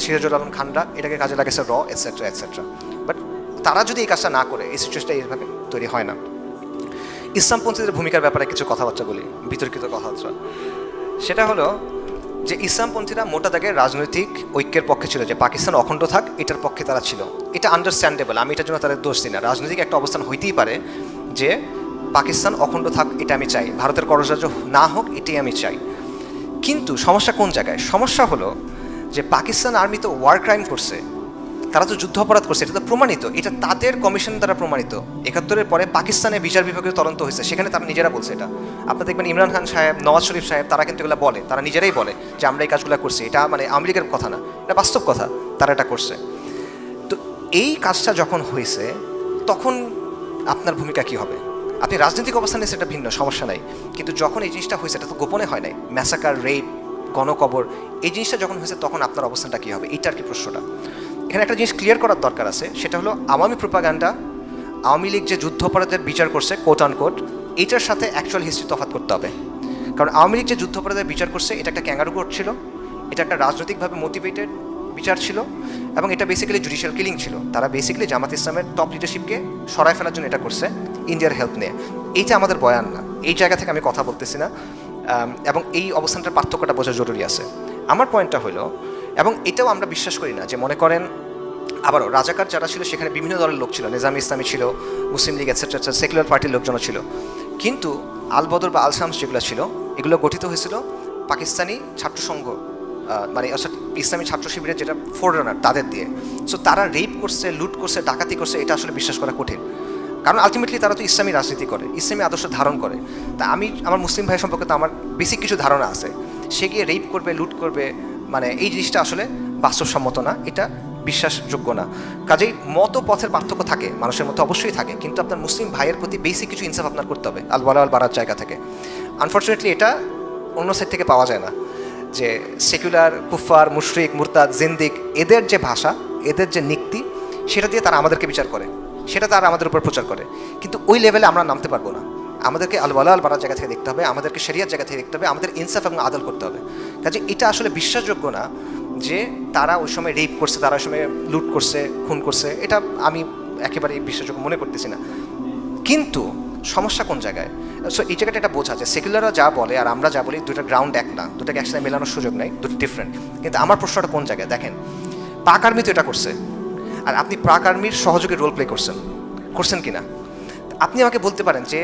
সিরাজুল আলম খানরা, এটাকে কাজে লাগাচ্ছে এটসেট্রা এটসেট্রা। বাট তারা যদি এই কাজটা না করে, এই সিচুয়েশনটা এইভাবে তৈরি হয় না। ইসলামপন্থীদের ভূমিকার ব্যাপারে কিছু কথাবার্তা বলি, বিতর্কিত কথাবার্তা। সেটা হলো যে ইসলামপন্থীরা মোটা দাগে রাজনৈতিক ঐক্যের পক্ষে ছিল, যে পাকিস্তান অখণ্ড থাক এটার পক্ষে তারা ছিল। এটা আন্ডারস্ট্যান্ডেবল, আমি এটার জন্য তাদের দোষ দিই না। রাজনৈতিক একটা অবস্থান হইতেই পারে যে পাকিস্তান অখণ্ড থাক, এটা আমি চাই, ভারতের কররাজ্য না হোক, এটাই আমি চাই। কিন্তু সমস্যা কোন জায়গায়? সমস্যা হলো যে পাকিস্তান আর্মি তো ওয়ার ক্রাইম করছে, তারা তো যুদ্ধ অপরাধ করছে, এটা তো প্রমাণিত, এটা তাদের কমিশন দ্বারা প্রমাণিত। 71-এর পরে পাকিস্তানে বিচার বিভাগীয় তদন্ত হয়েছে, সেখানে তারা নিজেরা বলছে এটা। আপনারা দেখবেন ইমরান খান সাহেব, নওয়াজ শরীফ সাহেব, তারা কিন্তু এগুলো বলে, তারা নিজেরাই বলে যে আমরা এই কাজগুলো করছি। এটা মানে আওয়ামী লীগের কথা না, এটা বাস্তব কথা, তারা এটা করছে। তো এই কাজটা যখন হয়েছে, তখন আপনার ভূমিকা কী হবে? আপনি রাজনৈতিক অবস্থানে সেটা ভিন্ন, সমস্যা নাই। কিন্তু যখন এই জিনিসটা হয়েছে, এটা তো গোপনে হয় নাই, ম্যাসাকার, রেপ, গণকবর, এই জিনিসটা যখন হয়েছে তখন আপনার অবস্থানটা কী হবে? এইটা আর কি প্রশ্নটা। এখানে একটা জিনিস ক্লিয়ার করার দরকার আছে, সেটা হলো আওয়ামী প্রোপাগান্ডা, আওয়ামী লীগ যে যুদ্ধ অপরাধের বিচার করছে কোট আনকোট, এইটার সাথে অ্যাকচুয়াল হিস্ট্রি তফাৎ করতে হবে। কারণ আওয়ামী লীগ যে যুদ্ধ অপরাধের বিচার করছে, এটা একটা ক্যাঙ্গারু কোর্ট ছিল, এটা একটা রাজনৈতিকভাবে মোটিভেটেড বিচার ছিল এবং এটা বেসিক্যালি জুডিশিয়াল কিলিং ছিল। তারা বেসিক্যালি জামাত ইসলামের টপ লিডারশিপকে সরায় ফেলার জন্য এটা করছে, ইন্ডিয়ার হেল্প নিয়ে। এইটা আমাদের বয়ান না, এই জায়গা থেকে আমি কথা বলতেছি না। এবং এই অবস্থানটার পার্থক্যটা বোঝা জরুরি আছে। আমার পয়েন্টটা হলো, এবং এটাও আমরা বিশ্বাস করি না যে, মনে করেন আবারও রাজাকার যারা ছিল সেখানে বিভিন্ন দলের লোক ছিল, নিজাম ইসলামী ছিল, মুসলিম লীগ এটসেট্রা, সেকুলার পার্টির লোকজনও ছিল। কিন্তু আল বদর বা আল শামস যেগুলো ছিল, এগুলো গঠিত হয়েছিল পাকিস্তানি ছাত্র সংঘ, মানে অর্থাৎ ইসলামী ছাত্র শিবিরের যেটা ফোররানার, তাদের দিয়ে। সো তারা রেপ করছে, লুট করছে, ডাকাতি করছে, এটা আসলে বিশ্বাস করা কঠিন। কারণ আলটিমেটলি তারা তো ইসলামী রাজনীতি করে, ইসলামী আদর্শ ধারণ করে। তা আমি আমার মুসলিম ভাই সম্পর্কে তো আমার বেসিক কিছু ধারণা আছে, সে গিয়ে রেপ করবে, লুট করবে, মানে এই জিনিসটা আসলে বাস্তবসম্মত না। এটা বিশ্বাসযোগ্য না। কাজেই পথের পার্থক্য থাকে, মানুষের মধ্যে অবশ্যই থাকে, কিন্তু আপনার মুসলিম ভাইয়ের প্রতি বেসিক কিছু ইনসাফ আপনার করতে হবে আল ওয়ালা আল বারার জায়গা থেকে। আনফর্চুনেটলি এটা অন্য সাইড থেকে পাওয়া যায় না, যে সেকুলার কুফার মুশরিক মুরতাদ জিন্দিক এদের যে ভাষা, এদের যে নীতি, সেটা দিয়ে তারা আমাদেরকে বিচার করে, সেটা তারা আমাদের উপর প্রচার করে। কিন্তু ওই লেভেলে আমরা নামতে পারবো না। আমাদেরকে আল ওয়ালা আল বারার জায়গা থেকে দেখতে হবে, আমাদেরকে শরিয়ার জায়গা থেকে দেখতে হবে, আমাদের ইনসাফ এবং আদল করতে হবে। কাজে এটা আসলে বিশ্বাসযোগ্য না যে তারা ওই সময় রেপ করছে, তারা ওই সময় লুট করছে, খুন করছে, এটা আমি একেবারেই বিশ্বাসযোগ্য মনে করতেছি না। কিন্তু সমস্যা কোন জায়গায়? সো এই জায়গাটা এটা বোঝা যে সেকুলাররা যা বলে আর আমরা যা বলি দুটো গ্রাউন্ড এক না, দুটোকে একসাথে মেলানোর সুযোগ নেই, দুটো ডিফারেন্ট। কিন্তু আমার প্রশ্নটা কোন জায়গায় দেখেন, পাক আর্মি তো এটা করছে, আর আপনি পাক আর্মির সহযোগী রোল প্লে করছেন কি না? আপনি আমাকে বলতে পারেন যে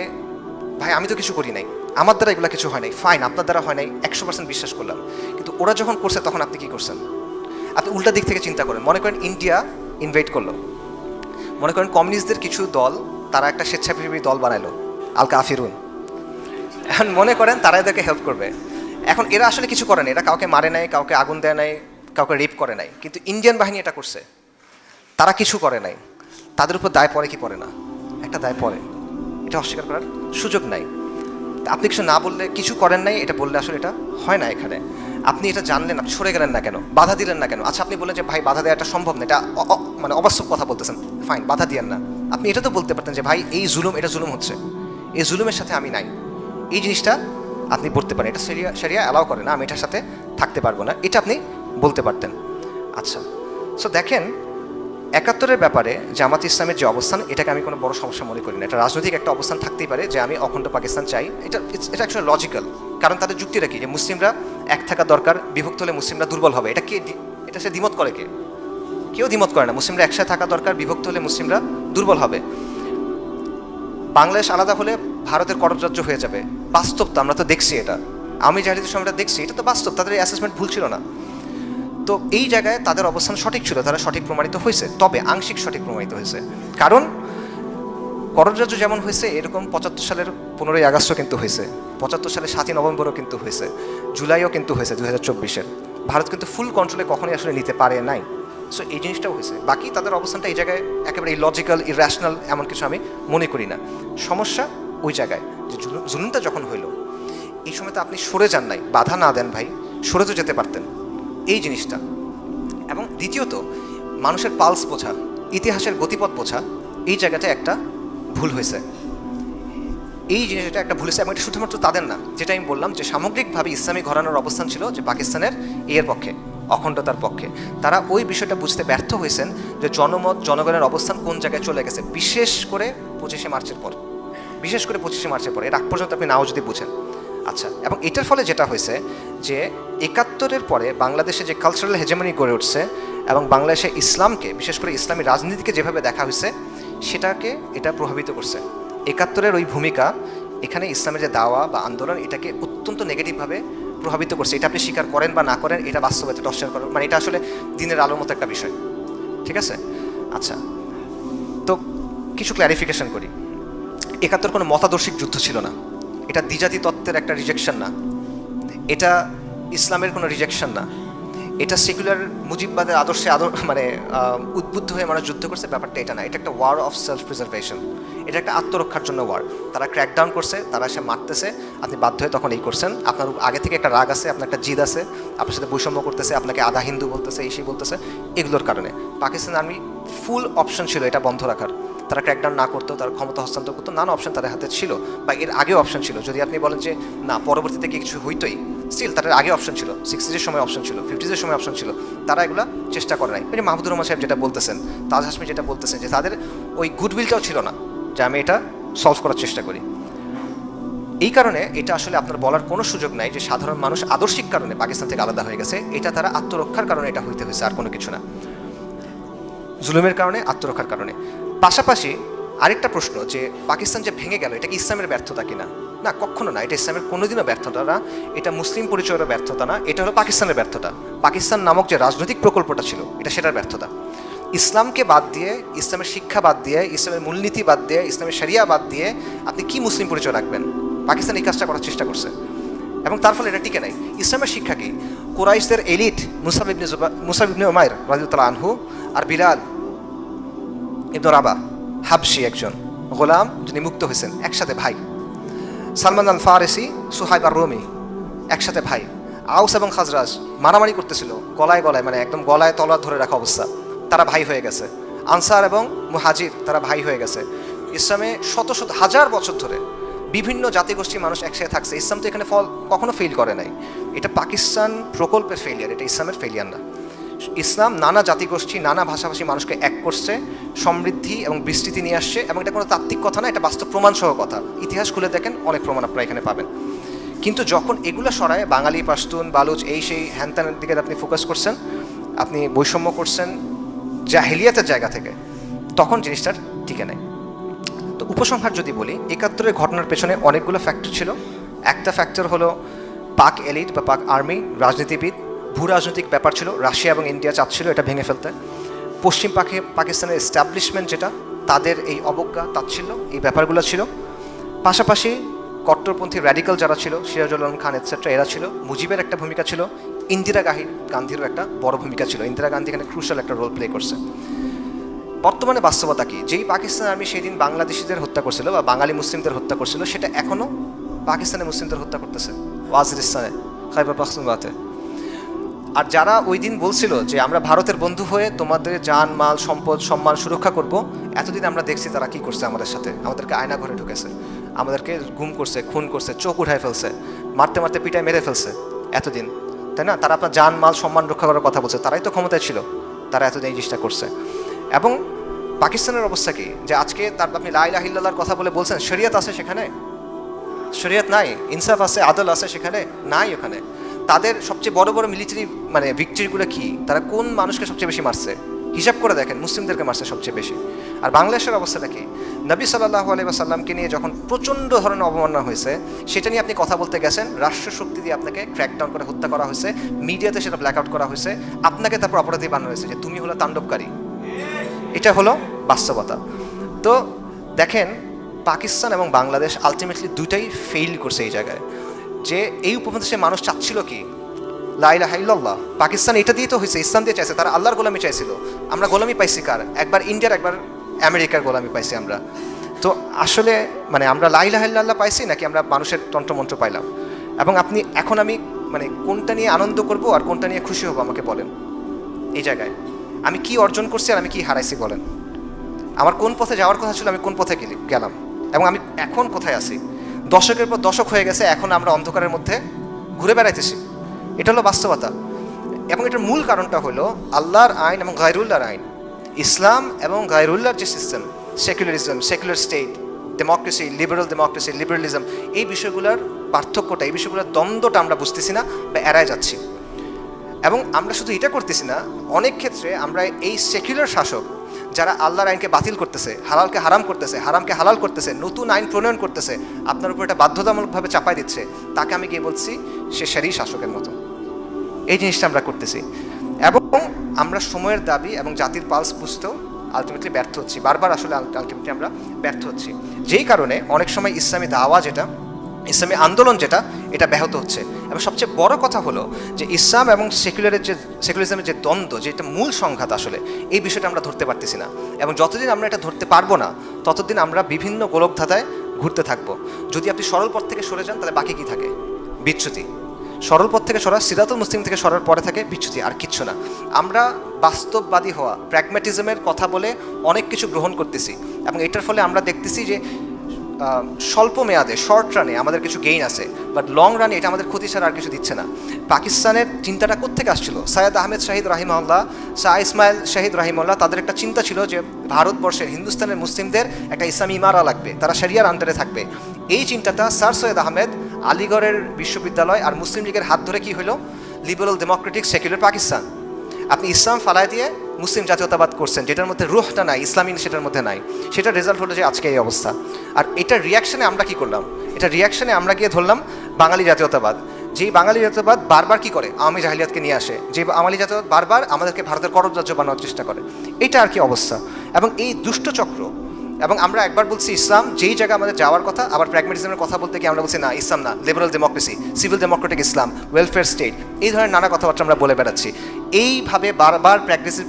ভাই আমি তো কিছু করি নাই, আমার দ্বারা এগুলো কিছু হয় নাই, ফাইন, আপনার দ্বারা হয় নাই 100% বিশ্বাস করলাম, কিন্তু ওরা যখন করছে তখন আপনি কি করছেন? আপনি উল্টা দিক থেকে চিন্তা করেন। মনে করেন ইন্ডিয়া ইনভাইট করলো, মনে করেন কমিউনিস্টদের কিছু দল তারা একটা স্বেচ্ছাসেবী দল বানাইলো আল কাফিরুন, এখন মনে করেন তারা এদেরকে হেল্প করবে। এখন এরা আসলে কিছু করে নাই, এরা কাউকে মারে নাই, কাউকে আগুন দেয় নাই, কাউকে রেপ করে নাই, কিন্তু ইন্ডিয়ান বাহিনী এটা করছে, তারা কিছু করে নাই, তাদের উপর দায় পড়ে কি পড়ে না? একটা দায় পড়ে, এটা অস্বীকার করার সুযোগ নাই। আপনি কিছু না বললে, কিছু করেন নাই এটা বললে আসলে এটা হয় না। এখানে আপনি এটা জানলেন, আপনি সরে গেলেন না কেন, বাধা দিলেন না কেন? আচ্ছা আপনি বললেন যে ভাই বাধা দেওয়াটা সম্ভব না, এটা মানে অবাস্তব কথা বলতেছেন, ফাইন, বাধা দিয়েন না। আপনি এটা তো বলতে পারতেন যে ভাই এই জুলুম, এটা জুলুম হচ্ছে, এই জুলুমের সাথে আমি নাই, এই জিনিসটা আপনি বলতে পারেন, এটা শরিয়া অ্যালাউ করে না, আমি এটার সাথে থাকতে পারবো না, এটা আপনি বলতে পারতেন। আচ্ছা, সো দেখেন 71-এর ব্যাপারে জামাত ইসলামের যে অবস্থান, এটাকে আমি কোনো বড় সমস্যা মনে করি না। এটা রাজনৈতিক একটা অবস্থান থাকতেই পারে যে আমি অখণ্ড পাকিস্তান চাই, এটা অ্যাকচুয়ালি লজিক্যাল, কারণ তাদের যুক্তিটা কি যে মুসলিমরা এক থাকা দরকার, বিভক্ত হলে মুসলিমরা দুর্বল হবে। এটা সে দ্বিমত করে কে? কেউ দ্বিমত করে না। মুসলিমরা একসাথে থাকা দরকার, বিভক্ত হলে মুসলিমরা দুর্বল হবে। বাংলাদেশ আলাদা হলে ভারতের করপরাজ্য হয়ে যাবে, বাস্তব তো, আমরা তো দেখছি এটা, আমি জাহিলিয়াতের সময়টা দেখছি, এটা তো বাস্তব, তাদের এই অ্যাসেসমেন্ট ভুল ছিল না। তো এই জায়গায় তাদের অবস্থান সঠিক ছিল, তারা সঠিক প্রমাণিত হয়েছে, তবে আংশিক সঠিক প্রমাণিত হয়েছে। কারণ করপরাজ্য যেমন হয়েছে, এরকম 75 সালের 15ই আগস্টও কিন্তু হয়েছে, 75 সালের 7ই নভেম্বরও কিন্তু হয়েছে, জুলাইও কিন্তু হয়েছে 2024-এর। ভারত কিন্তু ফুল কন্ট্রোলে কখনোই আসলে নিতে পারে নাই। সো এই জিনিসটাও হয়েছে। বাকি তাদের অবস্থানটা এই জায়গায় একেবারে ইলজিক্যাল, ইরেশনাল এমন কিছু আমি মনে করি না। সমস্যা ওই জায়গায় যে জুলুমটা যখন হইল, এই সময় তো আপনি সরে যান নাই, বাধা না দেন ভাই, সরে তো যেতে পারতেন, এই জিনিসটা। এবং দ্বিতীয়ত মানুষের পালস বোঝা, ইতিহাসের গতিপথ বোঝা, এই জায়গাটা একটা ভুল হয়েছে, এই জিনিসটা একটা ভুল হয়েছে। এবং এটা শুধুমাত্র তাদের না, যেটা আমি বললাম যে সামগ্রিকভাবে ইসলামী ঘরানার অবস্থান ছিল যে পাকিস্তানের এর পক্ষে, অখণ্ডতার পক্ষে। তারা ওই বিষয়টা বুঝতে ব্যর্থ হয়েছেন যে জনমত, জনগণের অবস্থান কোন জায়গায় চলে গেছে, বিশেষ করে 25শে মার্চের পর, বিশেষ করে 25শে মার্চের পর, এর আগ পর্যন্ত আপনি নাও যদি বুঝেন। আচ্ছা, এবং এটার ফলে যেটা হয়েছে যে 71-এর পরে বাংলাদেশে যে কালচারাল হেজেমনি গড়ে উঠছে এবং বাংলাদেশে ইসলামকে, বিশেষ করে ইসলামী রাজনীতিকে যেভাবে দেখা হয়েছে, সেটাকে এটা প্রভাবিত করছে। 71-এর ওই ভূমিকা এখানে ইসলামের যে দাওয়া বা আন্দোলন, এটাকে অত্যন্ত নেগেটিভভাবে প্রভাবিত করছে। এটা আপনি স্বীকার করেন বা না করেন, এটা বাস্তবতা অস্বীকার করেন, মানে এটা আসলে দিনের আলোর মতো একটা বিষয়, ঠিক আছে? আচ্ছা, তো কিছু ক্ল্যারিফিকেশন করি। 71 কোনো মতাদর্শিক যুদ্ধ ছিল না, এটা দ্বিজাতি তত্ত্বের একটা রিজেকশন না, এটা ইসলামের কোনো রিজেকশন না, এটা সেকুলার মুজিববাদের আদর্শে মানে উদ্বুদ্ধ হয়ে মানুষ যুদ্ধ করছে, ব্যাপারটা এটা না। এটা একটা ওয়ার অফ সেলফ প্রিজার্ভেশন, এটা একটা আত্মরক্ষার জন্য ওয়ার। তারা ক্র্যাকডাউন করছে, তারা এসে মারতেছে, আপনি বাধ্য হয়ে তখন এই করছেন। আপনার আগে থেকে একটা রাগ আছে, আপনার একটা জিদ আছে, আপনার সাথে বৈষম্য করতেছে, আপনাকে আধা হিন্দু বলতেছে, এই সেই বলতেছে, এগুলোর কারণে পাকিস্তান আর্মি ফুল অপশন ছিল এটা বন্ধ রাখার। তারা ক্র্যাকডাউন না করতো, তারা ক্ষমতা হস্তান্তর করতো, নানা অপশন তাদের হাতে ছিল, বা এর আগেও অপশন ছিল। যদি আপনি বলেন যে না পরবর্তীতে কি কিছু হইতোই, স্টিল তাদের আগে অপশন ছিল, 60s-এর সময় অপশন ছিল, 50s-এর সময় অপশন ছিল, তারা এগুলো চেষ্টা করে নাই। মানে মাহমুদুর রহমান সাহেব যেটা বলতেছেন, তাজ হাসমি যেটা বলতেছেন, যে তাদের ওই গুডউইলটাও ছিল না যে আমি এটা সলভ করার চেষ্টা করি। এই কারণে এটা আসলে আপনার বলার কোনো সুযোগ নাই যে সাধারণ মানুষ আদর্শিক কারণে পাকিস্তান থেকে আলাদা হয়ে গেছে, এটা তারা আত্মরক্ষার কারণে এটা হইতে হয়েছে, আর কোনো কিছু না, জুলুমের কারণে, আত্মরক্ষার কারণে। পাশাপাশি আরেকটা প্রশ্ন যে পাকিস্তান যে ভেঙে গেল, এটা কি ইসলামের ব্যর্থতা কিনা? না, কখনো না, এটা ইসলামের কোনোদিনও ব্যর্থতা না, এটা মুসলিম পরিচয়েরও ব্যর্থতা না, এটা হলো পাকিস্তানের ব্যর্থতা। পাকিস্তান নামক যে রাজনৈতিক প্রকল্পটা ছিল, এটা সেটার ব্যর্থতা। ইসলামকে বাদ দিয়ে, ইসলামের শিক্ষা বাদ দিয়ে, ইসলামের মূলনীতি বাদ দিয়ে, ইসলামের শরিয়া বাদ দিয়ে আপনি কি মুসলিম পরিচয় রাখবেন? পাকিস্তান এই কাজটা করার চেষ্টা করছে। এবং তার ফলে এটা টিকে নাই। ইসলামের শিক্ষা কি? কুরাইশদের এলিট মুসাব ইবনে উমাইর রাদিয়াল্লাহু আনহু আর বিলাল ইবনে রাবাহ হাবশি একজন গোলাম যিনি মুক্ত হয়েছেন, একসাথে ভাই। সালমান আল ফারিসি, সুহাইব আর রুমি একসাথে ভাই। আউস এবং খাজরাজ মারামারি করতেছিল গলায় গলায়, মানে একদম গলায় তলোয়ার ধরে রাখা অবস্থা, তারা ভাই হয়ে গেছে। আনসার এবং মুহাজির তারা ভাই হয়ে গেছে। ইসলামে শত শত হাজার বছর ধরে বিভিন্ন জাতিগোষ্ঠীর মানুষ একসাথে থাকছে। ইসলাম তো এখানে কখনো ফেল করে নাই। এটা পাকিস্তান প্রকল্পের ফেলিয়ার, এটা ইসলামের ফেলিয়ার না। ইসলাম নানা জাতিগোষ্ঠী নানা ভাষাভাষী মানুষকে এক করছে, সমৃদ্ধি এবং বিস্তৃতি নিয়ে আসছে, এবং এটা কোনো তাত্ত্বিক কথা না, এটা বাস্তব প্রমাণসহ কথা। ইতিহাস খুলে দেখেন, অনেক প্রমাণ আপনারা এখানে পাবেন। কিন্তু যখন এগুলো সরায় বাঙালি, পাশতুন, বালুচ, এই সেই হ্যানত্যানের দিকে আপনি ফোকাস করছেন, আপনি বৈষম্য করছেন জাহেলিয়াতের জায়গা থেকে, তখন জিনিসটার টিকে নেয়। তো উপসংহার যদি বলি, ৭১-এর ঘটনার পেছনে অনেকগুলো ফ্যাক্টর ছিল। একটা ফ্যাক্টর হলো পাক এলিট বা পাক আর্মি, রাজনীতিবিদ, ভূ রাজনৈতিক ব্যাপার ছিল। রাশিয়া এবং ইন্ডিয়া চাচ্ছিল এটা ভেঙে ফেলতে। পশ্চিম পাকিস্তানের এস্টাবলিশমেন্ট যেটা, তাদের এই অবজ্ঞা, তাচ্ছিল্য, এই ব্যাপারগুলো ছিল। পাশাপাশি কট্টরপন্থী র্যাডিক্যাল যারা ছিল, সিরাজুল আলম খান এটসেট্রা, এরা ছিল। মুজিবের একটা ভূমিকা ছিল, ইন্দিরা গান্ধীরও একটা বড় ভূমিকা ছিল। ইন্দিরা গান্ধী এখানে ক্রুশাল একটা রোল প্লে করছে। বর্তমানে বাস্তবতা কি? যেই পাকিস্তান আর্মি সেই দিন বাংলাদেশিদের হত্যা করছিল বা বাঙালি মুসলিমদের হত্যা করছিল, সেটা এখনও পাকিস্তানের মুসলিমদের হত্যা করতেছে ওয়াজিরিস্তানে, খাইবার পাখতুনখোয়াতে। আর যারা ওই দিন বলছিল যে আমরা ভারতের বন্ধু হয়ে তোমাদের জান মাল সম্পদ সম্মান সুরক্ষা করব, এতদিন আমরা দেখছি তারা কি করছে আমাদের সাথে। আমাদেরকে আয়না ঘরে ঢুকেছে, আমাদেরকে গুম করছে, খুন করছে, চোখ উঠায় ফেলছে, মারতে মারতে পিটায় মেরে ফেলছে এতদিন, তাই না? তারা আপনার জান মাল সম্মান রক্ষা করার কথা বলছে, তারাই তো ক্ষমতায় ছিল, তারা এতদিন এই জিনিসটা করছে। এবং পাকিস্তানের অবস্থা কি? যে আজকে তার আপনি লা ইলাহা ইল্লাল্লাহর কথা বলে বলছেন শরিয়ত আছে, সেখানে শরিয়ত নাই, ইনসাফ আছে, আদল আছে, সেখানে নাই। ওখানে তাদের সবচেয়ে বড় বড় মিলিটারি মানে ভিক্টরিগুলো কি? তারা কোন মানুষকে সবচেয়ে বেশি মারছে? হিসাব করে দেখেন, মুসলিমদেরকে মারছে সবচেয়ে বেশি। আর বাংলাদেশের অবস্থাটা কি? নবী সাল্লাল্লাহু আলাইহি ওয়াসাল্লামকে নিয়ে যখন প্রচণ্ড ধরনের অবমাননা হয়েছে, সেটা নিয়ে আপনি কথা বলতে গেছেন, রাষ্ট্র শক্তি দিয়ে আপনাকে ক্র্যাকডাউন করে হত্যা করা হয়েছে, মিডিয়াতে সেটা ব্ল্যাক আউট করা হয়েছে, আপনাকে তারপর অপরাধী বানানো হয়েছে যে তুমি হলো তাণ্ডবকারী। এটা হলো বাস্তবতা। তো দেখেন, পাকিস্তান এবং বাংলাদেশ আলটিমেটলি দুইটাই ফেইল করছে এই জায়গায়। যে এই উপমহাদেশে মানুষ চাচ্ছিল কি? লা ইলাহা ইল্লাল্লাহ। পাকিস্তান এটা দিয়ে তো হয়েছে, ইসলাম দিয়ে চাইছে, তারা আল্লাহর গোলামি চাইছিল। আমরা গোলামি পাইছি কার? একবার ইন্ডিয়ার, একবার আমেরিকার গোলামি পাইছি আমরা। তো আসলে মানে আমরা লা ইলাহা ইল্লাল্লাহ পাইছি নাকি আমরা মানুষের তন্ত্রমন্ত্র পাইলাম? এবং আপনি এখন আমি মানে কোনটা নিয়ে আনন্দ করব আর কোনটা নিয়ে খুশি হব আমাকে বলেন। এই জায়গায় আমি কি অর্জন করছি আর আমি কি হারাইছি বলেন। আমার কোন পথে যাওয়ার কথা ছিল, আমি কোন পথে গেলাম, এবং আমি এখন কোথায় আছি? দশকের পর দশক হয়ে গেছে, এখন আমরা অন্ধকারের মধ্যে ঘুরে বেড়াইতেছি। এটা হলো বাস্তবতা। এবং এটার মূল কারণটা হলো আল্লাহর আইন এবং গায়রুল্লাহর আইন। ইসলাম এবং গায়রুল্লাহর যে system, secularism, secular state, democracy, liberalism, এই বিষয়গুলোর পার্থক্যটা, এই বিষয়গুলোর দ্বন্দ্বটা আমরা বুঝতেছি না বা এড়ায় যাচ্ছি। এবং আমরা শুধু এটা করতেছি না, অনেক ক্ষেত্রে আমরা এই সেকুলার শাসক যারা আল্লাহর আইনকে বাতিল করতেছে, হালালকে হারাম করতেছে, হারামকে হালাল করতেছে, নতুন আইন প্রণয়ন করতেছে, আপনার উপর এটা বাধ্যতামূলকভাবে চাপাই দিচ্ছে, তাকে আমি গিয়ে বলছি সে সেরই শাসকের মতো। এই জিনিসটা আমরা করতেছি। এবং আমরা সময়ের দাবি এবং জাতির পালস বুঝতেও আলটিমেটলি ব্যর্থ হচ্ছি। বারবার আসলে আলটিমেটলি আমরা ব্যর্থ হচ্ছি, যেই কারণে অনেক সময় ইসলামী দাওয়া যেটা, ইসলামী আন্দোলন যেটা, এটা ব্যাহত হচ্ছে। এবং সবচেয়ে বড় কথা হলো যে ইসলাম এবং সেকুলারিজমের যে দ্বন্দ্ব, যেটা মূল সংঘাত, আসলে এই বিষয়টা আমরা ধরতে পারতেছি না। এবং যতদিন আমরা এটা ধরতে পারবো না, ততদিন আমরা বিভিন্ন গোলকধাঁধায় ঘুরতে থাকবো। যদি আপনি সরল পথ থেকে সরে যান, তাহলে বাকি কী থাকে? বিচ্যুতি। সরল পথ থেকে সরা, সিরাতুল মুস্তাকিম থেকে সরার পরে থাকে বিচ্যুতি, আর কিচ্ছু না। আমরা বাস্তববাদী হওয়া, প্র্যাগম্যাটিজমের কথা বলে অনেক কিছু গ্রহণ করতেছি, এবং এটার ফলে আমরা দেখতেছি যে স্বল্প মেয়াদে, শর্ট রানে আমাদের কিছু গেইন আছে, বাট লং রানে এটা আমাদের ক্ষতি ছাড়া আর কিছু দিচ্ছে না। পাকিস্তানের চিন্তাটা কোত্থেকে আসছিল? সৈয়দ আহমেদ শাহিদ রাহিমাহুল্লাহ, শাহ ইসমাইল শাহিদ রাহিমাহুল্লাহ, তাদের একটা চিন্তা ছিল যে ভারতবর্ষের, হিন্দুস্তানের মুসলিমদের একটা ইসলামী ইমারা লাগবে, তারা শরিয়ার আন্ডারে থাকবে। এই চিন্তাটা স্যার সৈয়দ আহমেদ আলিগড়ের বিশ্ববিদ্যালয় আর মুসলিম লীগের হাত ধরে কি হলো? Liberal Democratic secular Pakistan. আপনি ইসলাম ফালায় দিয়ে মুসলিম জাতীয়তাবাদ করছেন, যেটার মধ্যে রুহটা নাই, ইসলামী সেটার মধ্যে নাই। সেটার রেজাল্ট হলো যে আজকে এই অবস্থা। আর এটার রিয়াকশনে আমরা কি করলাম? এটা রিয়াকশনে আমরা গিয়ে ধরলাম বাঙালি জাতীয়তাবাদ। যেই বাঙালি জাতীয়তাবাদ বারবার কি করে? আওয়ামী জাহিলিয়াতকে নিয়ে আসে। যে বাঙালি জাতীয়তাবাদ বারবার আমাদেরকে ভারতের করদ রাজ্য বানানোর চেষ্টা করে। এটা আর কি অবস্থা। এবং এই দুষ্ট চক্র এবং আমরা একবার বলছি ইসলাম, যেই জায়গায় আমাদের যাওয়ার কথা, আবার প্র্যাগমেটিজমের কথা বলতে গিয়ে আমরা বলছি না ইসলাম না, লিবারাল ডেমোক্রেসি, সিভিল ডেমোক্রেটিক ইসলাম, ওয়েলফেয়ার স্টেট, এই ধরনের নানা কথাবার্তা আমরা বলে বেড়াচ্ছি। এইভাবে বারবার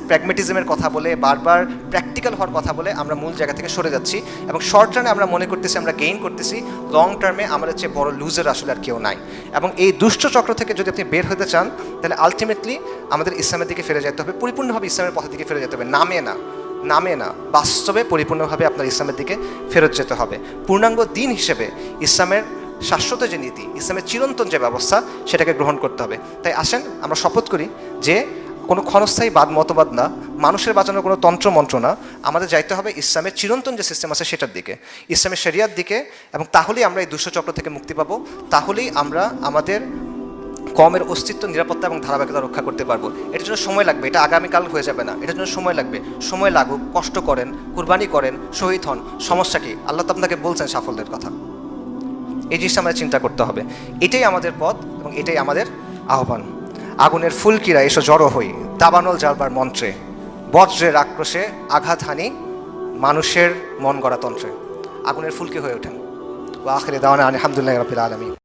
প্র্যাগমেটিজমের কথা বলে, বারবার প্র্যাকটিক্যাল হওয়ার কথা বলে আমরা মূল জায়গা থেকে সরে যাচ্ছি, এবং শর্ট টার্মে আমরা মনে করতেছি আমরা গেইন করতেছি, লং টার্মে আমাদের চেয়ে বড় লুজার আসলে আর কেউ নাই। এবং এই দুষ্ট চক্র থেকে যদি আপনি বের হতে চান, তাহলে আলটিমেটলি আমাদের ইসলামের দিকে ফিরে যেতে হবে, পরিপূর্ণভাবে ইসলামের পথের দিকে ফিরে যেতে হবে, নামে না, বাস্তবে পরিপূর্ণভাবে আপনার ইসলামের দিকে ফেরত যেতে হবে। পূর্ণাঙ্গ দিন হিসেবে ইসলামের শাশ্বত যে নীতি, ইসলামের চিরন্তন যে ব্যবস্থা, সেটাকে গ্রহণ করতে হবে। তাই আসেন আমরা শপথ করি যে কোনো ক্ষণস্থায়ী মতবাদ না, মানুষের বাঁচানোর কোনো তন্ত্রমন্ত্র না, আমাদের যাইতে হবে ইসলামের চিরন্তন যে সিস্টেম আছে সেটার দিকে, ইসলামের শরিয়ার দিকে। এবং তাহলেই আমরা এই দুষ্টচক্র থেকে মুক্তি পাবো, তাহলেই আমরা আমাদের কমের অস্তিত্ব, নিরাপত্তা এবং ধারাবাহিকতা রক্ষা করতে পারবো। এটার জন্য সময় লাগবে, এটা আগামীকাল হয়ে যাবে না, এটার জন্য সময় লাগবে। সময় লাগুক, কষ্ট করেন, কুরবানি করেন, শহীদ হন, সমস্যা কি? আল্লাহ তো আপনাকে বলছেন সাফল্যের কথা। এই জিনিসটা আমাদের চিন্তা করতে হবে। এটাই আমাদের পথ এবং এটাই আমাদের আহ্বান। আগুনের ফুলকিরা এসো জড়ো হই, দাবানল জ্বালবার মন্ত্রে, বজ্রের আক্রোশে আঘাত হানি মানুষের মন গড়া তন্ত্রে। আগুনের ফুলকি হয়ে ওঠেন। ওয়া আখিরি দাওয়ানা আলহামদুলিল্লাহি রাব্বিল আলামিন।